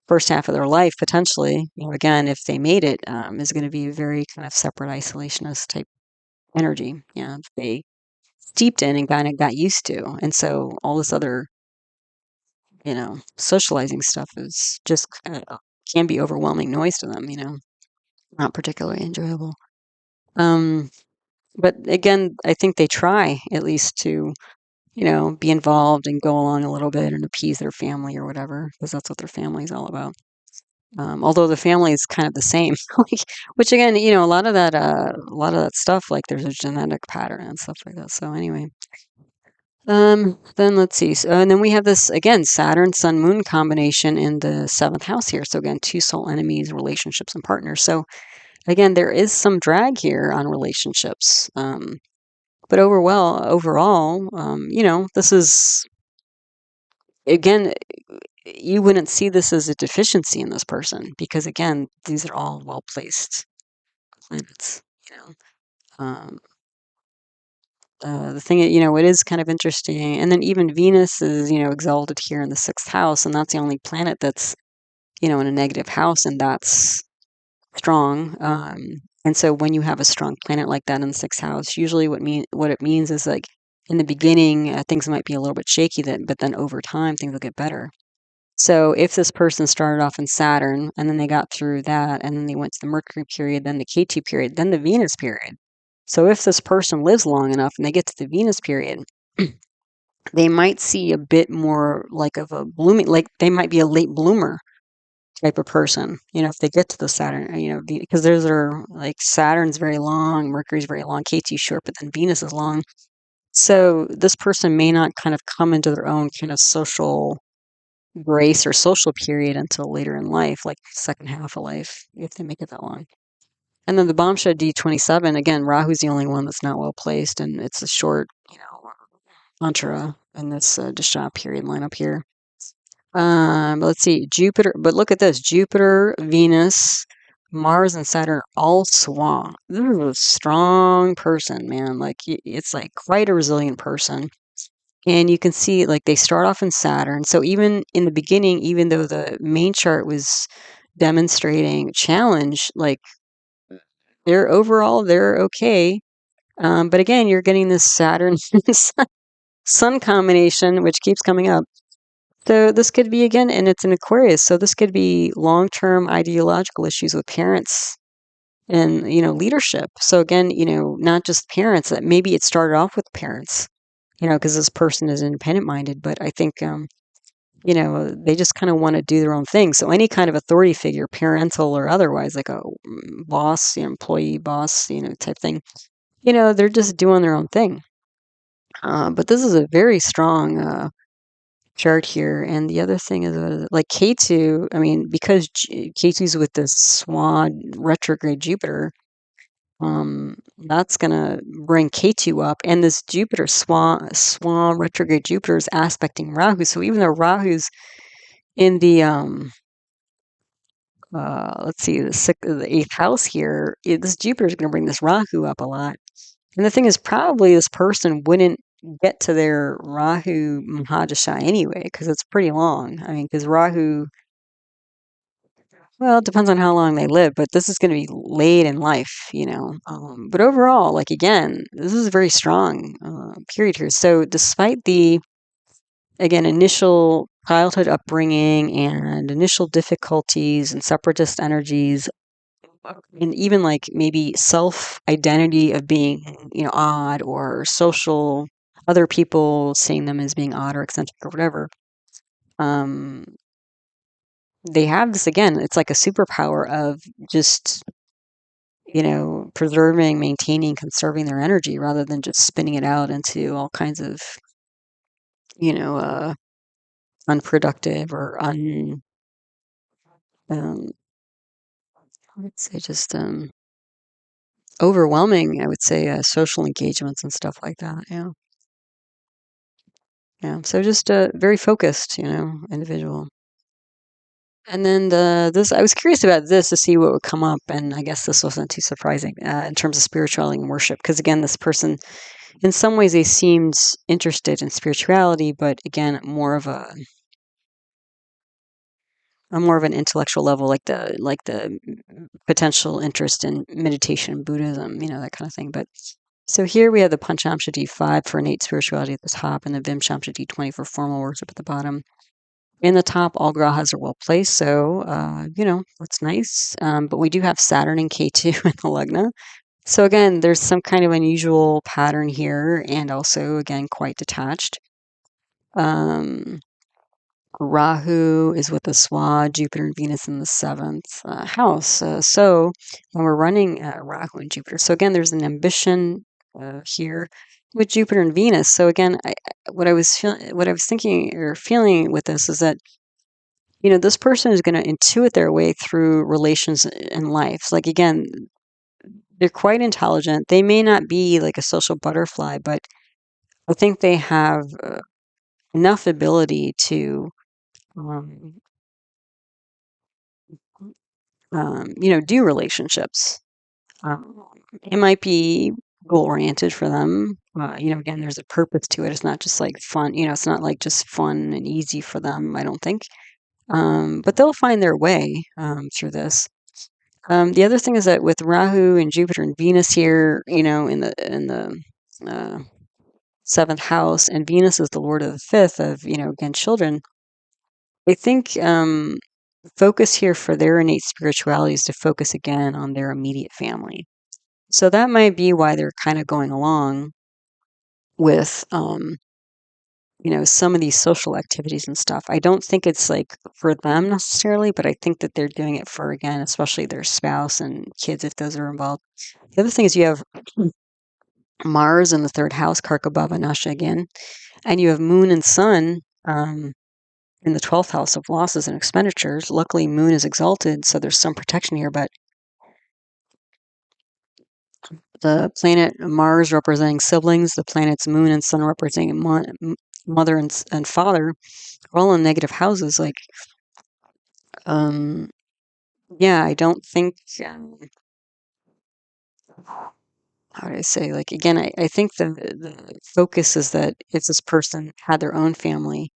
first half of their life potentially, again, if they made it, is going to be a very kind of separate isolationist type energy. Yeah, they steeped in and kind of got used to. And so all this other, socializing stuff is just can be overwhelming noise to them, not particularly enjoyable. But again, I think they try at least to, be involved and go along a little bit and appease their family or whatever, because that's what their family is all about. Although the family is kind of the same, which again, a lot of that stuff, like there's a genetic pattern and stuff like that. So anyway, then let's see. So, and then we have this again, Saturn, Sun, Moon combination in the 7th house here. So again, two soul enemies, relationships, and partners. So again, there is some drag here on relationships. But overall, this is again, you wouldn't see this as a deficiency in this person because again, these are all well placed planets. Um, the thing, it is kind of interesting. And then even Venus is, exalted here in the 6th house, and that's the only planet that's, in a negative house, and that's strong. And so when you have a strong planet like that in the 6th house, usually what it means is like in the beginning, things might be a little bit shaky, but then over time, things will get better. So if this person started off in Saturn and then they got through that and then they went to the Mercury period, then the Ketu period, then the Venus period. So if this person lives long enough and they get to the Venus period, they might see a bit more like of a blooming, like they might be a late bloomer type of person, if they get to the Saturn, because those are like Saturn's very long, Mercury's very long, Ketu's short, but then Venus is long. So this person may not kind of come into their own kind of social grace or social period until later in life, like second half of life, if they make it that long. And then the Bombshed D27, again, Rahu's the only one that's not well placed, and it's a short, Uttara in this Dasha period lineup here. Let's see, Jupiter, but look at this, Jupiter, Venus, Mars, and Saturn all swan. This is a strong person, man. Like, it's like quite a resilient person. And you can see, like, they start off in Saturn. So even in the beginning, even though the main chart was demonstrating challenge, like, they're okay. But again, you're getting this Saturn Sun combination, which keeps coming up. So this could be, again, and it's an Aquarius, so this could be long-term ideological issues with parents and, leadership. So again, not just parents, that maybe it started off with parents, because this person is independent-minded, but I think, they just kind of want to do their own thing. So any kind of authority figure, parental or otherwise, like a boss, employee boss, type thing, they're just doing their own thing. But this is a very strong chart here. And the other thing is, like K2, I mean, because K2's with this Swan retrograde Jupiter, that's going to bring K2 up. And this Jupiter, Swan retrograde Jupiter is aspecting Rahu. So even though Rahu's in the, let's see, the 8th house here, this Jupiter is going to bring this Rahu up a lot. And the thing is, probably this person wouldn't get to their Rahu Mahadasha anyway, because it's pretty long. I mean, because Rahu, well, it depends on how long they live, but this is going to be late in life, you know. But overall, like again, this is a very strong period here. So despite the, again, initial childhood upbringing and initial difficulties and separatist energies, and even like maybe self identity of being, you know, odd or social, other people seeing them as being odd or eccentric or whatever, um, they have this again. It's like a superpower of just, you know, preserving, maintaining, conserving their energy rather than just spinning it out into all kinds of, you know, unproductive or um, let's say just overwhelming. I would say social engagements and stuff like that. Yeah, yeah. So just a very focused, you know, individual. And then this, I was curious about this to see what would come up, and I guess this wasn't too surprising in terms of spirituality and worship, because again, this person, in some ways, they seemed interested in spirituality, but again, more of an intellectual level, like the potential interest in meditation, Buddhism, you know, that kind of thing. But so here we have the Panchamsha D5 for innate spirituality at the top, and the Vimshamsha D20 for formal worship at the bottom. In the top, all grahas are well placed, so you know, that's nice. But we do have Saturn in K2 in the Lagna. So again, there's some kind of unusual pattern here, and also again quite detached. Rahu is with the Swa, Jupiter and Venus in the seventh house. So when we're running Rahu and Jupiter, so again, there's an ambition here with Jupiter and Venus. So again, what I was thinking or feeling with this is that, you know, this person is going to intuit their way through relations in life. So like again, they're quite intelligent. They may not be like a social butterfly, but I think they have enough ability to um, you know, do relationships. Um, it might be goal oriented for them. You know, again, there's a purpose to it. It's not just like fun. You know, it's not like just fun and easy for them, I don't think. But they'll find their way through this. The other thing is that with Rahu and Jupiter and Venus here, you know, in the uh, seventh house, and Venus is the lord of the fifth of, you know, again, children. I think focus here for their innate spirituality is to focus again on their immediate family. So that might be why they're kind of going along with, you know, some of these social activities and stuff. I don't think it's like for them necessarily, but I think that they're doing it for, again, especially their spouse and kids if those are involved. The other thing is you have Mars in the third house, karako, bhava, nashaya again, and you have Moon and Sun in the 12th house of losses and expenditures. Luckily, Moon is exalted, so there's some protection here, but the planet Mars representing siblings, the planets Moon and Sun representing mother and father, are all in negative houses. Like, um, yeah, I don't think, how do I say, like, again, I think the focus is that if this person had their own family,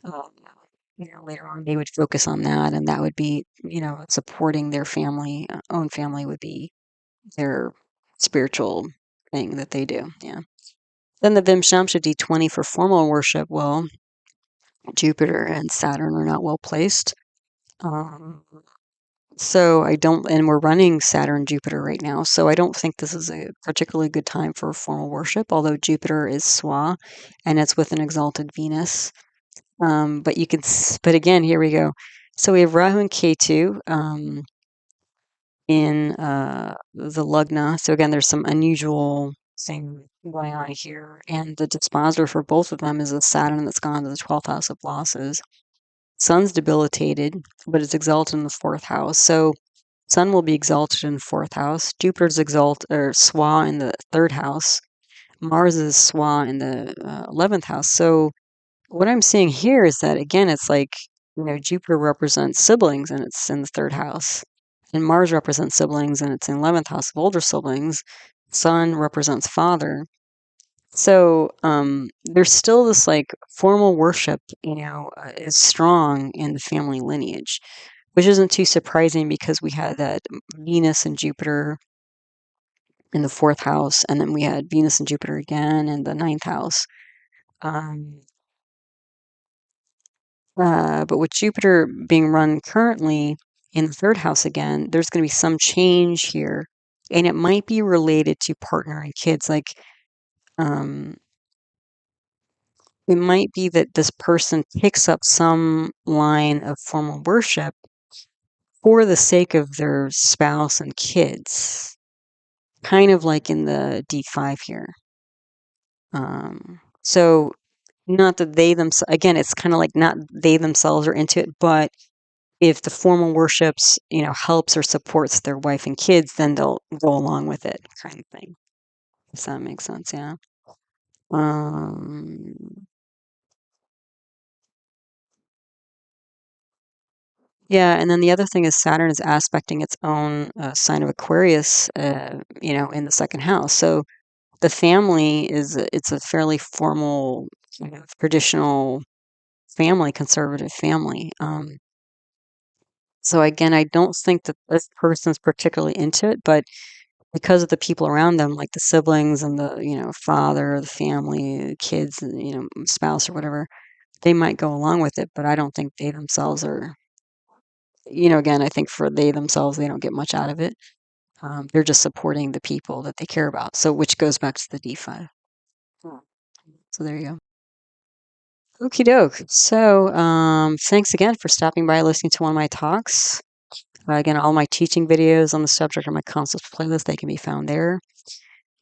um, you know, later on they would focus on that, and that would be, you know, supporting their family, own family would be their spiritual thing that they do. Yeah. Then the Vimshamsha D20 for formal worship. Well, Jupiter and Saturn are not well placed. Um, so I don't, and we're running Saturn Jupiter right now. So I don't think this is a particularly good time for formal worship, although Jupiter is Swa and it's with an exalted Venus. But you can, but again, here we go. So we have Rahu and Ketu in the Lagna. So again, there's some unusual thing going on here. And the dispositor for both of them is a Saturn that's gone to the 12th house of losses. Sun's debilitated, but it's exalted in the fourth house. So Sun will be exalted in the fourth house. Jupiter's or Swa in the third house. Mars is Swa in the 11th house. So what I'm seeing here is that, again, it's like, you know, Jupiter represents siblings and it's in the third house. And Mars represents siblings and it's in 11th house of older siblings. Sun represents father. So there's still this like formal worship, is strong in the family lineage, which isn't too surprising because we had that Venus and Jupiter in the fourth house, and then we had Venus and Jupiter again in the ninth house. Um, but with Jupiter being run currently in the third house again, there's going to be some change here, and it might be related to partner and kids. Like, um, it might be that this person picks up some line of formal worship for the sake of their spouse and kids, kind of like in the D5 here. So not that they themselves, again, it's kind of like not they themselves are into it, but if the formal worships, helps or supports their wife and kids, then they'll go along with it, kind of thing. Does that make sense? Yeah. Um, yeah, and then the other thing is Saturn is aspecting its own sign of Aquarius, in the second house. So the family it's a fairly formal, traditional family, conservative family. So again, I don't think that this person's particularly into it, but because of the people around them, like the siblings and the, father, the family, the kids, and, spouse or whatever, they might go along with it, but I don't think they themselves are, again, I think for they themselves, they don't get much out of it. They're just supporting the people that they care about. So, which goes back to the D5. Hmm. So there you go. Okie doke. So, thanks again for stopping by listening to one of my talks. Again, all my teaching videos on the subject are my concepts playlist. They can be found there.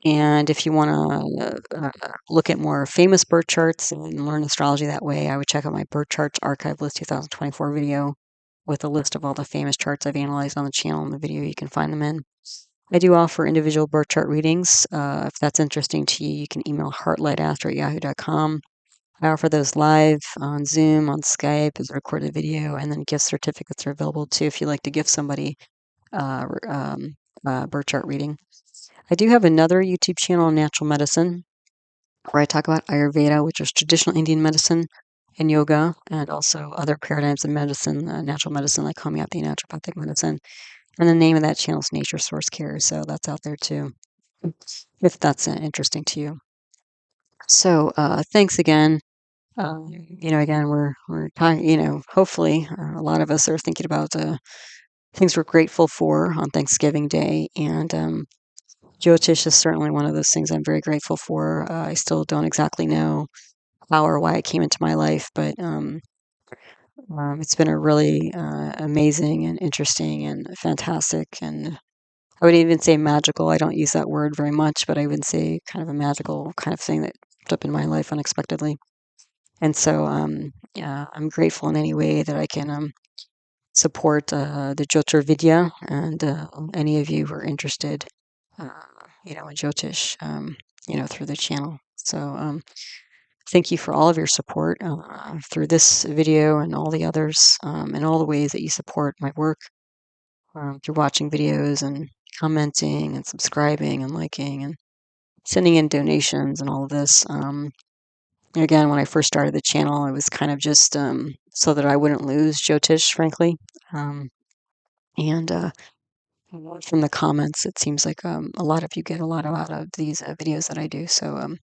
And if you want to look at more famous birth charts and learn astrology that way, I would check out my Birth Charts Archive List 2024 video with a list of all the famous charts I've analyzed on the channel in the video you can find them in. I do offer individual birth chart readings. If that's interesting to you, you can email heartlightastro@yahoo.com. I offer those live on Zoom, on Skype, as a recorded video, and then gift certificates are available too if you'd like to give somebody a birth chart reading. I do have another YouTube channel on natural medicine where I talk about Ayurveda, which is traditional Indian medicine, and yoga, and also other paradigms of medicine, natural medicine like homeopathy, naturopathic medicine. And the name of that channel is Nature Source Care, so that's out there too, if that's interesting to you. So thanks again. Again, we're talking. Hopefully, a lot of us are thinking about things we're grateful for on Thanksgiving Day, and Jyotish is certainly one of those things I'm very grateful for. I still don't exactly know how or why it came into my life, but it's been a really amazing and interesting and fantastic, and I would even say magical. I don't use that word very much, but I would say kind of a magical kind of thing that popped up in my life unexpectedly. And so, yeah, I'm grateful in any way that I can support the Jyotir Vidya and any of you who are interested, uh, in Jyotish, through the channel. So, thank you for all of your support through this video and all the others, and all the ways that you support my work through watching videos and commenting and subscribing and liking and sending in donations and all of this. Again, when I first started the channel, it was kind of just so that I wouldn't lose Jyotish, frankly. And from the comments, it seems like a lot of you get a lot out of these videos that I do. So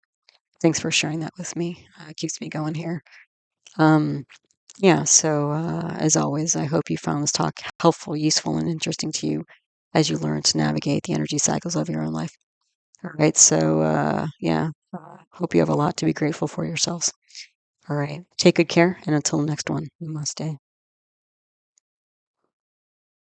thanks for sharing that with me. It keeps me going here. Yeah, so as always, I hope you found this talk helpful, useful, and interesting to you as you learn to navigate the energy cycles of your own life. All right, so yeah, hope you have a lot to be grateful for yourselves. All right, take good care, and until the next one, namaste.